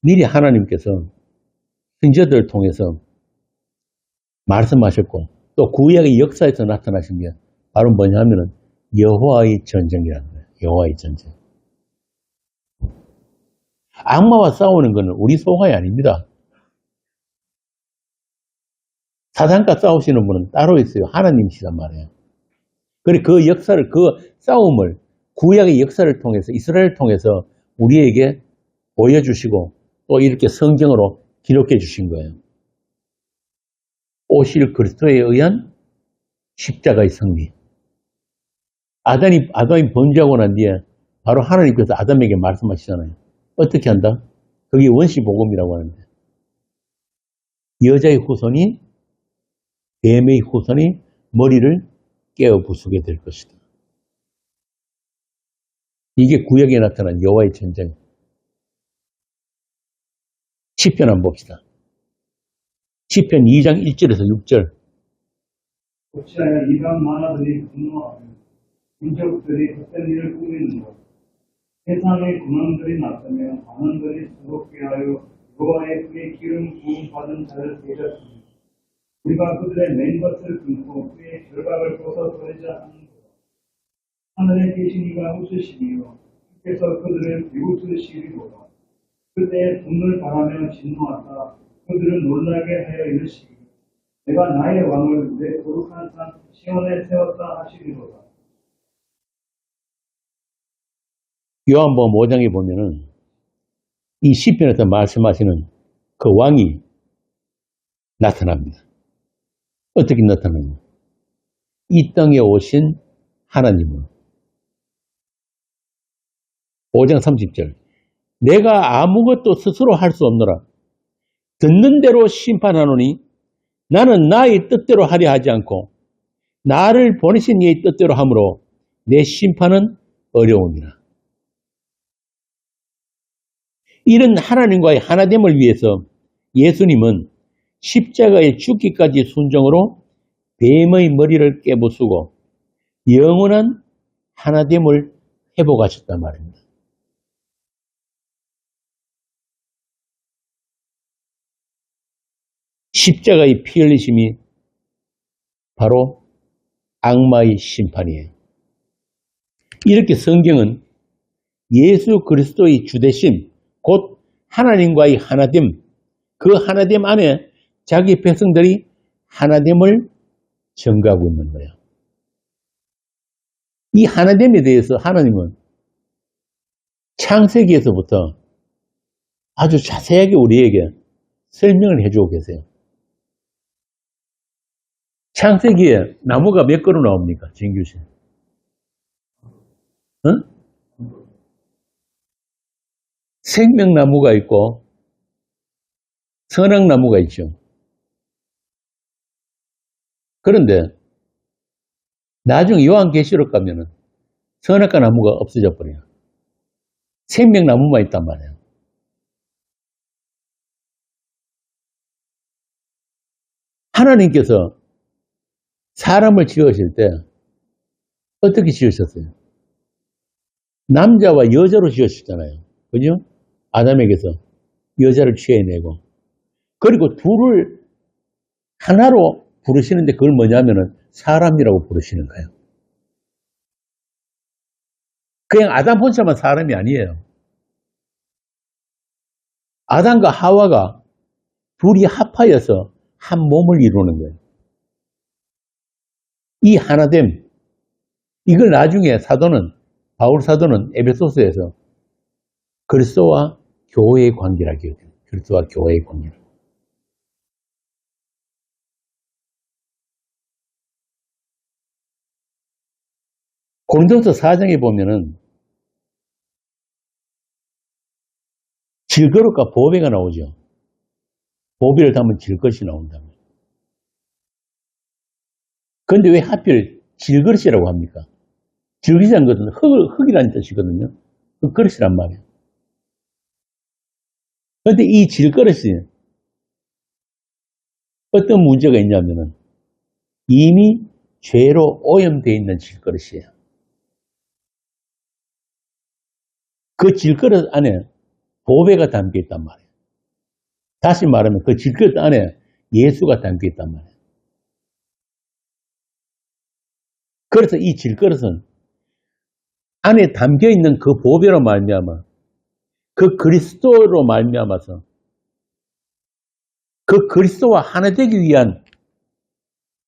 미리 하나님께서 선지자들을 통해서 말씀하셨고 또 구약의 역사에서 나타나신 게 바로 뭐냐면은 여호와의 전쟁이라는 거예요. 여호와의 전쟁. 악마와 싸우는 것은 우리 소관이 아닙니다. 사단과 싸우시는 분은 따로 있어요. 하나님이시단 말이에요. 그리고 그 역사를, 그 싸움을 구약의 역사를 통해서 이스라엘을 통해서 우리에게 보여주시고 또 이렇게 성경으로 기록해 주신 거예요. 오실 그리스도에 의한 십자가의 승리. 아담이 범죄하고 난 뒤에 바로 하나님께서 아담에게 말씀하시잖아요. 어떻게 한다? 그게 원시복음이라고 하는데 여자의 후손이 뱀의 후손이 머리를 깨어 부수게 될 것이다. 이게 구약에 나타난 여호와의 전쟁. 시편 한번 봅시다. 시편 2장 1절에서 6절. 어찌하여 이방 만화들이 분노하며 민족들이 헛된 일을 꾸미는 것. 세상의 군왕들이 나타며 관원들이 수롭게 하여 여호와의 그의 기름 부음 받은 자를 대적하니 우리가 그들의 맨 것을 끊고 그의 결박을 벗어버리자 하는 거라. 하늘에 계신 이가 웃으시며 주께서 그들을 비웃으시리로다. 그때 분을 바라며 진노하사 그들을 놀라게 하여 이르시기 내가 나의 왕을 내 거룩한 산 시온에 세웠다 하시리로다. 요한복음 5장에 보면은 이 시편에서 말씀하시는 그 왕이 나타납니다. 어떻게 나타나냐? 이 땅에 오신 하나님은 5장 30절 내가 아무것도 스스로 할 수 없노라. 듣는 대로 심판하노니 나는 나의 뜻대로 하려 하지 않고 나를 보내신 이의 뜻대로 하므로 내 심판은 어려우니라. 이런 하나님과의 하나됨을 위해서 예수님은 십자가에 죽기까지 순종으로 뱀의 머리를 깨부수고 영원한 하나됨을 회복하셨단 말입니다. 십자가의 피 흘리심이 바로 악마의 심판이에요. 이렇게 성경은 예수 그리스도의 주되심, 곧 하나님과의 하나됨, 그 하나됨 안에 자기 백성들이 하나됨을 증거하고 있는 거예요. 이 하나됨에 대해서 하나님은 창세기에서부터 아주 자세하게 우리에게 설명을 해주고 계세요. 창세기에 나무가 몇 그루 나옵니까? 진규씨? 응? 생명나무가 있고 선악나무가 있죠. 그런데 나중에 요한계시록 가면은 선악과 나무가 없어져 버려요. 생명나무만 있단 말이에요. 하나님께서 사람을 지으실 때 어떻게 지으셨어요? 남자와 여자로 지으셨잖아요. 그죠? 아담에게서 여자를 취해내고 그리고 둘을 하나로 부르시는데 그걸 뭐냐면은 사람이라고 부르시는 거예요. 그냥 아담 혼자만 사람이 아니에요. 아담과 하와가 둘이 합하여서 한 몸을 이루는 거예요. 이 하나됨, 이걸 나중에 바울 사도는 에베소서에서 그리스도와 교회의 관계라고 해요. 그리스도와 교회의 관계. 고린도서 4장에 보면은 질그릇과 보배가 나오죠. 보배를 담은 질그릇이 나온다. 그런데 왜 하필 질그릇이라고 합니까? 질그릇이라는 것은 흙이라는 뜻이거든요. 그 그릇이란 말이에요. 그런데 이 질그릇이 어떤 문제가 있냐면은 이미 죄로 오염되어 있는 질그릇이에요. 그 질그릇 안에 보배가 담겨 있단 말이에요. 다시 말하면 그 질그릇 안에 예수가 담겨 있단 말이에요. 그래서 이 질그릇은 안에 담겨 있는 그 보배로 말미암아 그 그리스도로 말미암아서 그 그리스도와 하나 되기 위한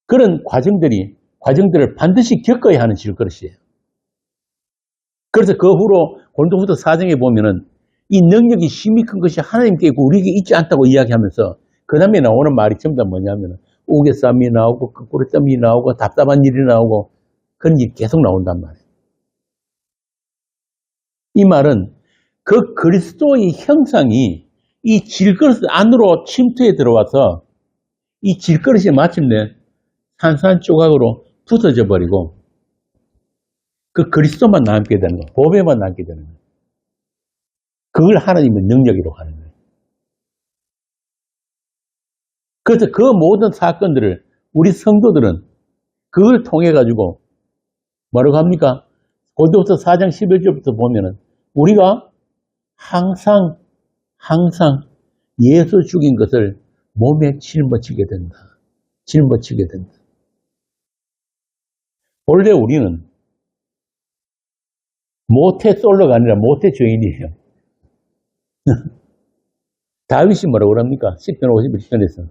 그런 과정들을 반드시 겪어야 하는 질그릇이에요. 그래서 그 후로 고린도후서 4장에 보면은 이 능력이 힘이 큰 것이 하나님께 있고 우리에게 있지 않다고 이야기하면서 그 다음에 나오는 말이 전부 다 뭐냐면 우겨쌈이 나오고 거꾸로쌈이 나오고 답답한 일이 나오고 그런 일이 계속 나온단 말이에요. 이 말은 그 그리스도의 형상이 이 질그릇 안으로 침투해 들어와서 이 질그릇이 마침내 산산조각으로 부서져 버리고 그 그리스도만 남게 되는 거예요. 보배만 남게 되는 거예요. 그걸 하나님의 능력이라고 하는 거예요. 그래서 그 모든 사건들을 우리 성도들은 그걸 통해 가지고 뭐라고 합니까? 고린도후서 4장 11절부터 보면은 우리가 항상 예수 죽인 것을 몸에 짊어지게 된다. 짊어지게 된다. 원래 우리는 모태 솔로가 아니라 모태 죄인이에요. 다윗이 뭐라고 합니까? 10편 51편에서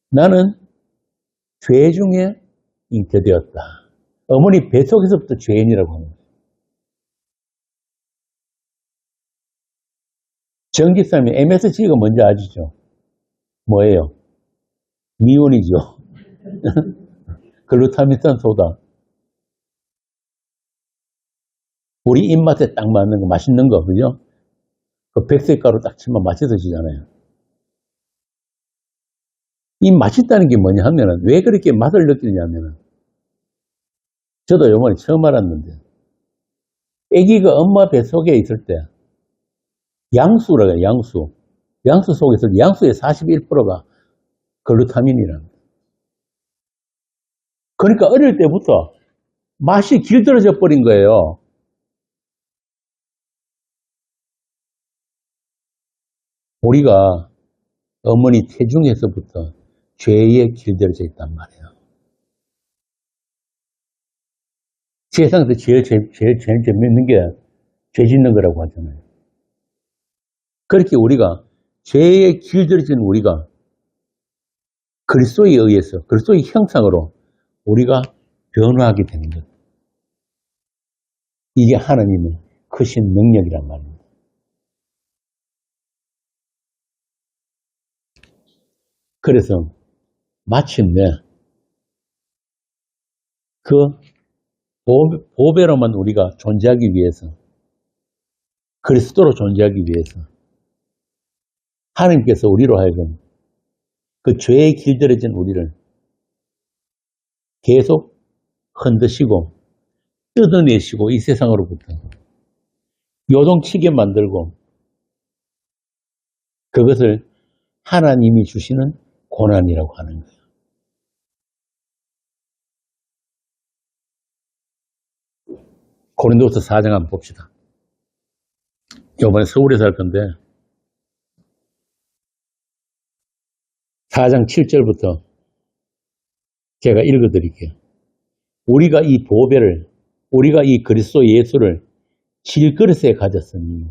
나는 죄 중에 잉태되었다. 어머니 뱃속에서부터 죄인이라고 합니다. 전기싸움이 MSG가 뭔지 아시죠? 뭐예요? 미온이죠. 글루타민산 소다. 우리 입맛에 딱 맞는 거, 맛있는 거, 그죠? 그 백색가루 딱 치면 맛있어지잖아요. 이 맛있다는 게 뭐냐 하면은, 왜 그렇게 맛을 느끼냐면은, 저도 요번에 처음 알았는데, 아기가 엄마 뱃속에 있을 때, 양수라고 해요, 양수. 양수 속에서, 양수의 41%가 글루타민이랍니다. 그러니까 어릴 때부터 맛이 길들어져 버린 거예요. 우리가 어머니 태중에서부터 죄에 길들여져 있단 말이에요. 세상에서 제일 재밌는 게 죄 짓는 거라고 하잖아요. 그렇게 우리가 죄에 길들여진 우리가 그리스도에 의해서 그리스도의 형상으로 우리가 변화하게 되는 것. 이게 하나님의 크신 능력이란 말입니다. 그래서 마침내 그 보배로만 우리가 존재하기 위해서, 그리스도로 존재하기 위해서 하나님께서 우리로 하여금 그 죄에 길들여진 우리를 계속 흔드시고 뜯어내시고 이 세상으로부터 요동치게 만들고, 그것을 하나님이 주시는 고난이라고 하는 거예요. 고린도서 4장 한번 봅시다. 이번에 서울에서 할 건데 4장 7절부터 제가 읽어드릴게요. 우리가 이 보배를, 우리가 이 그리스도 예수를 질그릇에 가졌으니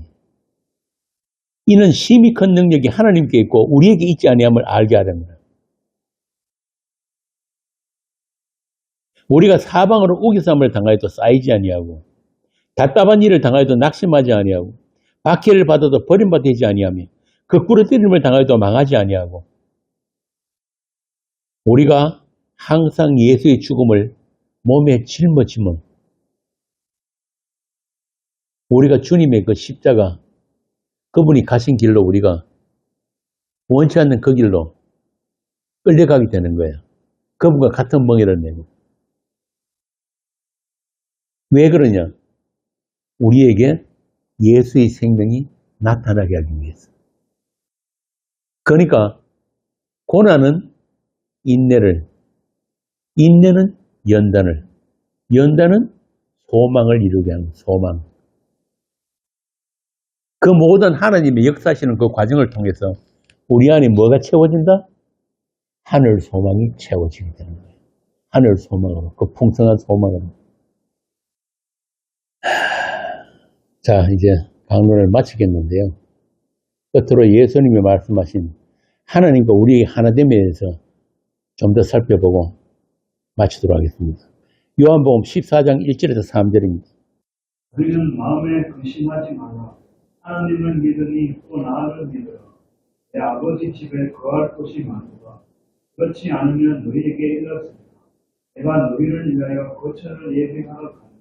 이는 심히 큰 능력이 하나님께 있고 우리에게 있지 아니함을 알게 하렵니다. 우리가 사방으로 우겨쌈을 당하여도 쌓이지 아니하고 답답한 일을 당하여도 낙심하지 아니하고 박해를 받아도 버림받지 아니하며 거꾸로뜨림을 당하여도 망하지 아니하고 우리가 항상 예수의 죽음을 몸에 짊어지면 우리가 주님의 그 십자가, 그분이 가신 길로 우리가 원치 않는 그 길로 끌려가게 되는 거예요. 그분과 같은 멍에를 메고. 왜 그러냐? 우리에게 예수의 생명이 나타나게 하기 위해서. 그러니까 고난은 인내를, 인내는 연단을, 연단은 소망을 이루게 하는 소망. 그 모든 하나님의 역사하시는 그 과정을 통해서 우리 안에 뭐가 채워진다? 하늘 소망이 채워지게 되는 거예요. 하늘 소망으로, 그 풍성한 소망으로. 자, 이제 강론을 마치겠는데요. 끝으로 예수님이 말씀하신 하나님과 우리의 하나됨에 대해서 좀 더 살펴보고 마치도록 하겠습니다. 요한복음 14장 1절에서 3절입니다. 우리는 마음에 근심하지 마라. 하나님을 믿으니 또 나를 믿으라. 내 아버지 집에 거할 곳이 많도다. 그렇지 않으면 너희에게 이르렀습니다. 내가 너희를 위하여 거처를 예비하러 가니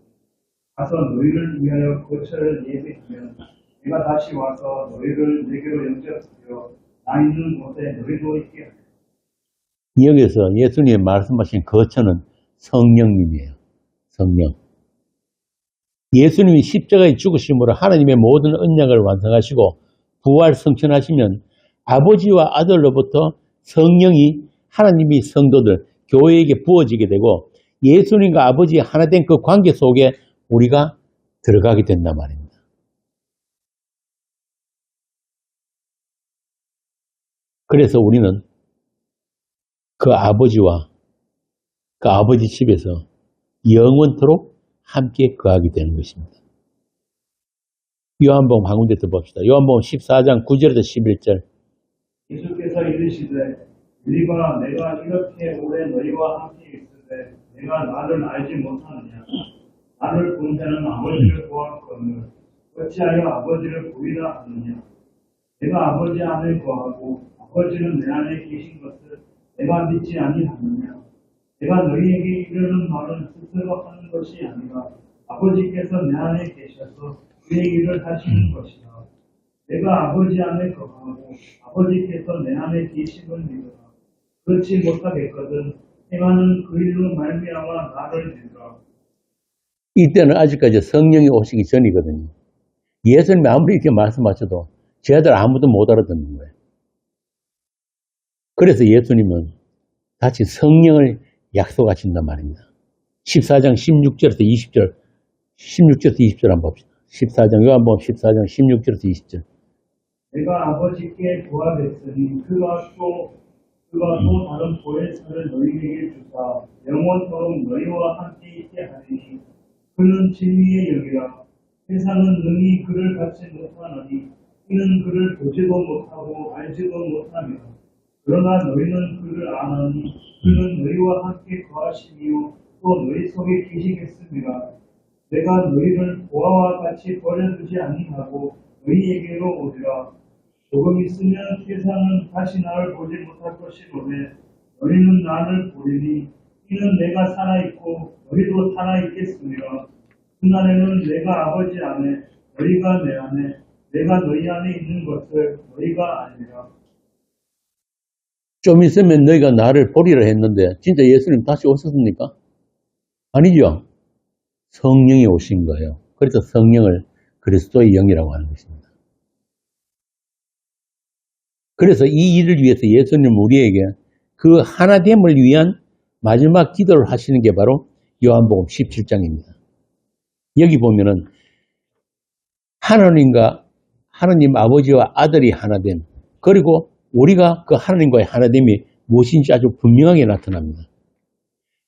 가서 너희를 위하여 거처를 예비하면 내가 다시 와서 너희를 내게로 영접하여 나 있는 곳에 너희도 있게 하리라. 여기서 예수님이 말씀하신 거처는 성령님이에요. 성령. 예수님이 십자가에 죽으심으로 하나님의 모든 언약을 완성하시고 부활 성천하시면 아버지와 아들로부터 성령이 하나님이 성도들, 교회에게 부어지게 되고 예수님과 아버지 하나 된 그 관계 속에 우리가 들어가게 된단 말입니다. 그래서 우리는 그 아버지와 그 아버지 집에서 영원토록 함께 거하게 되는 것입니다. 요한복음 한 군데 더 봅시다. 요한복음 14장 9절에서 11절. 예수께서 이르시되 너희가 내가 이렇게 오래 너희와 함께 있으되 내가 나를 알지 못하느냐. 나를 본 자는 아버지를 보았거늘 어찌하여 아버지를 보이라 하느냐. 내가 아버지 안에 거하고 아버지는 내 안에 계신 것을 내가 믿지 아니하느냐. 내가 너희에게 이르는 말은 스스로 하는 것이 아니라 아버지께서 내 안에 계셔서 그의 일을 하시는 것이라. 내가 아버지 안에 거하고 아버지께서 내 안에 계심을 믿으라. 그렇지 못하겠거든 행하는 그 일로 말미암아 나를 믿으라. 이때는 아직까지 성령이 오시기 전이거든요. 예수님이 아무리 이렇게 말씀하셔도 쟤들 아무도 못 알아듣는 거예요. 그래서 예수님은 다시 성령을 약속하신단 말입니다. 14장 16절에서 20절, 16절에서 20절 한번 봅시다. 14장, 요한복음 14장 16절에서 20절. 내가 아버지께 구하겠으니 그가 또 다른 보혜사를 너희에게 주사 영원토록 너희와 함께 있게 하리니 그는 진리의 영이라. 세상은 능히 그를 받지 못하노니 이는 그를 보지도 못하고 알지도 못하며 그러나 너희는 그를 아나니 그는 너희와 함께 거하시며 또 너희 속에 계시겠습니다. 내가 너희를 보아와 같이 버려두지 아니하고 너희에게로 오리라. 조금 있으면 세상은 다시 나를 보지 못할 것이로되 너희는 나를 보리니 이는 내가 살아있고 너희도 살아있겠습니다. 그날에는 내가 아버지 안에 너희가 내 안에 내가 너희 안에 있는 것을 너희가 아니라. 좀 있으면 너희가 나를 보리라 했는데 진짜 예수님 다시 오셨습니까? 아니죠. 성령이 오신 거예요. 그래서 성령을 그리스도의 영이라고 하는 것입니다. 그래서 이 일을 위해서 예수님은 우리에게 그 하나됨을 위한 마지막 기도를 하시는 게 바로 요한복음 17장입니다. 여기 보면은 하나님 아버지와 아들이 하나됨, 그리고 우리가 그 하나님과의 하나됨이 무엇인지 아주 분명하게 나타납니다.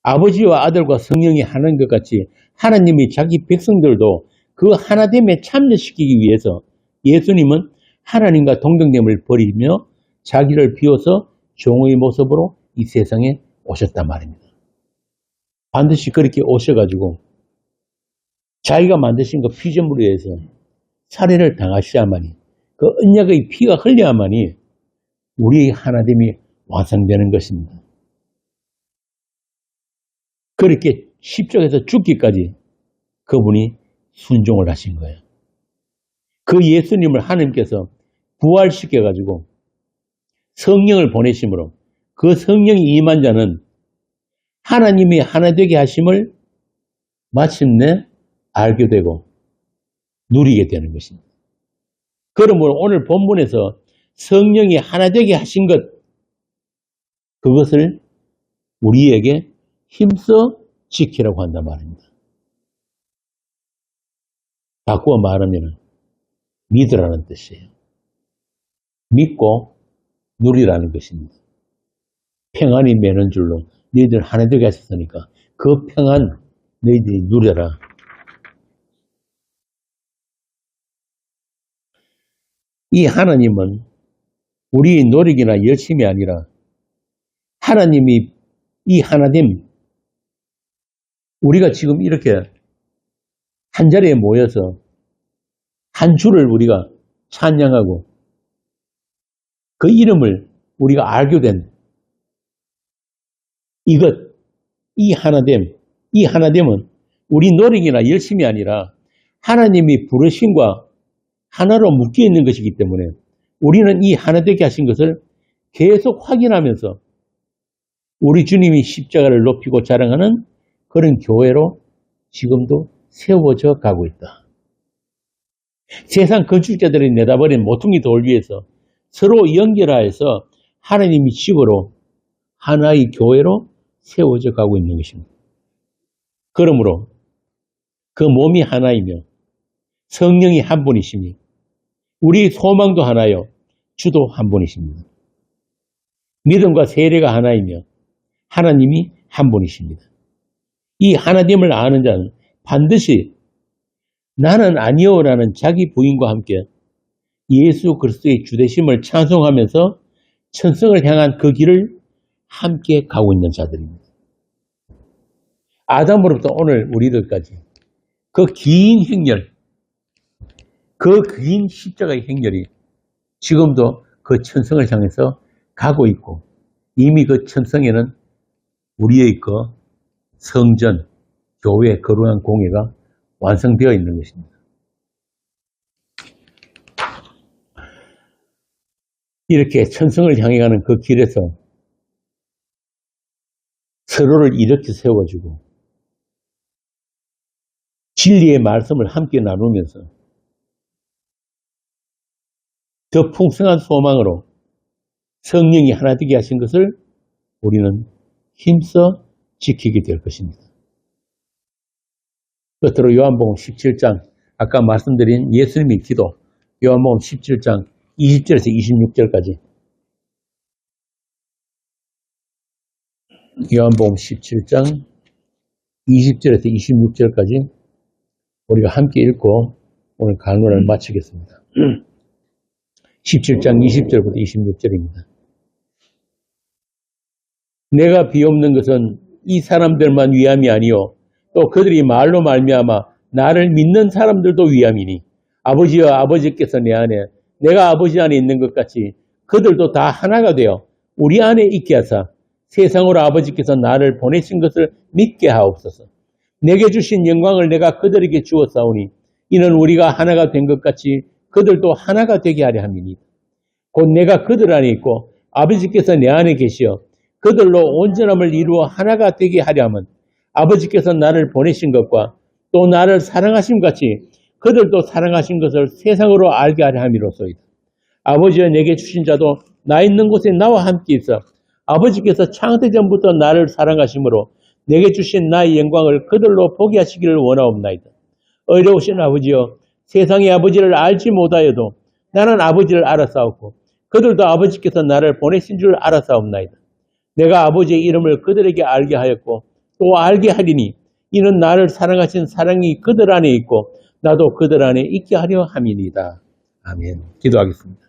아버지와 아들과 성령이 하나인 것 같이 하나님이 자기 백성들도 그 하나됨에 참여시키기 위해서 예수님은 하나님과 동등됨을 버리며 자기를 비워서 종의 모습으로 이 세상에 오셨단 말입니다. 반드시 그렇게 오셔가지고 자기가 만드신 그 피조물에 의해서 살해를 당하셔야만이, 그 언약의 피가 흘려야만이 우리의 하나됨이 완성되는 것입니다. 그렇게 십자가에서 죽기까지 그분이 순종을 하신 거예요. 그 예수님을 하나님께서 부활시켜가지고 성령을 보내심으로 그 성령이 임한 자는 하나님이 하나 되게 하심을 마침내 알게 되고 누리게 되는 것입니다. 그러므로 오늘 본문에서 성령이 하나 되게 하신 것, 그것을 우리에게 힘써 지키라고 한단 말입니다. 바꾸어 말하면 믿으라는 뜻이에요. 믿고 누리라는 것입니다. 평안이 매는 줄로 너희들 하나 되게 하셨으니까 그 평안 너희들이 누려라. 이 하나님은 우리의 노력이나 열심이 아니라 하나님이 이 하나됨, 우리가 지금 이렇게 한 자리에 모여서 한 주를 우리가 찬양하고 그 이름을 우리가 알게 된 이것, 이 하나됨은 우리 노력이나 열심이 아니라 하나님이 부르심과 하나로 묶여 있는 것이기 때문에 우리는 이 하나 되게 하신 것을 계속 확인하면서 우리 주님이 십자가를 높이고 자랑하는 그런 교회로 지금도 세워져 가고 있다. 세상 건축자들이 내다버린 모퉁이 돌 위에서 서로 연결하여서 하나님이 집으로 하나의 교회로 세워져 가고 있는 것입니다. 그러므로 그 몸이 하나이며 성령이 한 분이시니 우리 소망도 하나요, 주도 한 분이십니다. 믿음과 세례가 하나이며 하나님이 한 분이십니다. 이 하나님을 아는 자는 반드시 나는 아니오라는 자기 부인과 함께 예수 그리스도의 주되심을 찬송하면서 천성을 향한 그 길을 함께 가고 있는 자들입니다. 아담으로부터 오늘 우리들까지 그 긴 행렬, 그 긴 십자가의 행렬이 지금도 그 천성을 향해서 가고 있고 이미 그 천성에는 우리의 그 성전, 교회 거룩한 공예가 완성되어 있는 것입니다. 이렇게 천성을 향해 가는 그 길에서 서로를 이렇게 세워주고 진리의 말씀을 함께 나누면서 더 풍성한 소망으로 성령이 하나 되게 하신 것을 우리는 힘써 지키게 될 것입니다. 끝으로 요한복음 17장, 아까 말씀드린 예수님의 기도, 요한복음 17장 20절에서 26절까지 요한복음 17장 20절에서 26절까지 우리가 함께 읽고 오늘 강론을 마치겠습니다. 17장 20절부터 26절입니다. 내가 비옵는 것은 이 사람들만 위함이 아니요 또 그들이 말로 말미암아 나를 믿는 사람들도 위함이니 아버지여 아버지께서 내 안에 내가 아버지 안에 있는 것 같이 그들도 다 하나가 되어 우리 안에 있게 하사 세상으로 아버지께서 나를 보내신 것을 믿게 하옵소서. 내게 주신 영광을 내가 그들에게 주었사오니 이는 우리가 하나가 된 것 같이 그들도 하나가 되게 하려 함이니 곧 내가 그들 안에 있고 아버지께서 내 안에 계시어 그들로 온전함을 이루어 하나가 되게 하려 함은 아버지께서 나를 보내신 것과 또 나를 사랑하신 같이 그들도 사랑하신 것을 세상으로 알게 하려 함이로소이다. 아버지여 내게 주신 자도 나 있는 곳에 나와 함께 있어 아버지께서 창세 전부터 나를 사랑하심으로 내게 주신 나의 영광을 그들로 보게 하시기를 원하옵나이다. 어려우신 아버지여 세상의 아버지를 알지 못하여도 나는 아버지를 알았사옵고 그들도 아버지께서 나를 보내신 줄 알았사옵나이다. 내가 아버지의 이름을 그들에게 알게 하였고 또 알게 하리니 이는 나를 사랑하신 사랑이 그들 안에 있고 나도 그들 안에 있게 하려 함이니이다. 아멘. 기도하겠습니다.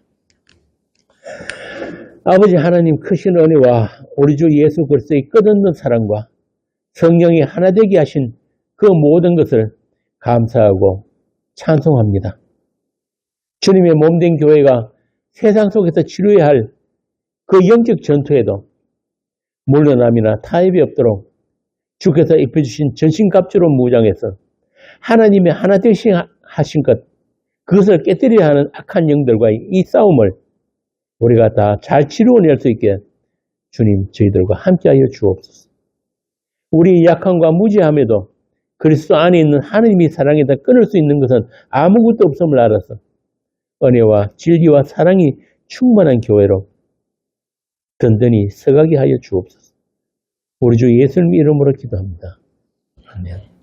아버지 하나님 크신 은혜와 우리 주 예수 그리스도의 끝없는 사랑과 성령이 하나 되게 하신 그 모든 것을 감사하고 찬송합니다. 주님의 몸된 교회가 세상 속에서 치루해야 할 그 영적 전투에도 물러남이나 타협이 없도록 주께서 입혀주신 전신갑주로 무장해서 하나님의 하나 되신 하신 것 그것을 깨뜨려야 하는 악한 영들과의 이 싸움을 우리가 다 잘 치루어낼 수 있게 주님 저희들과 함께하여 주옵소서. 우리의 약함과 무지함에도 그리스도 안에 있는 하나님의 사랑에다 끊을 수 있는 것은 아무것도 없음을 알아서 은혜와 진리와 사랑이 충만한 교회로 든든히 서가게 하여 주옵소서. 우리 주 예수님 이름으로 기도합니다. 아멘.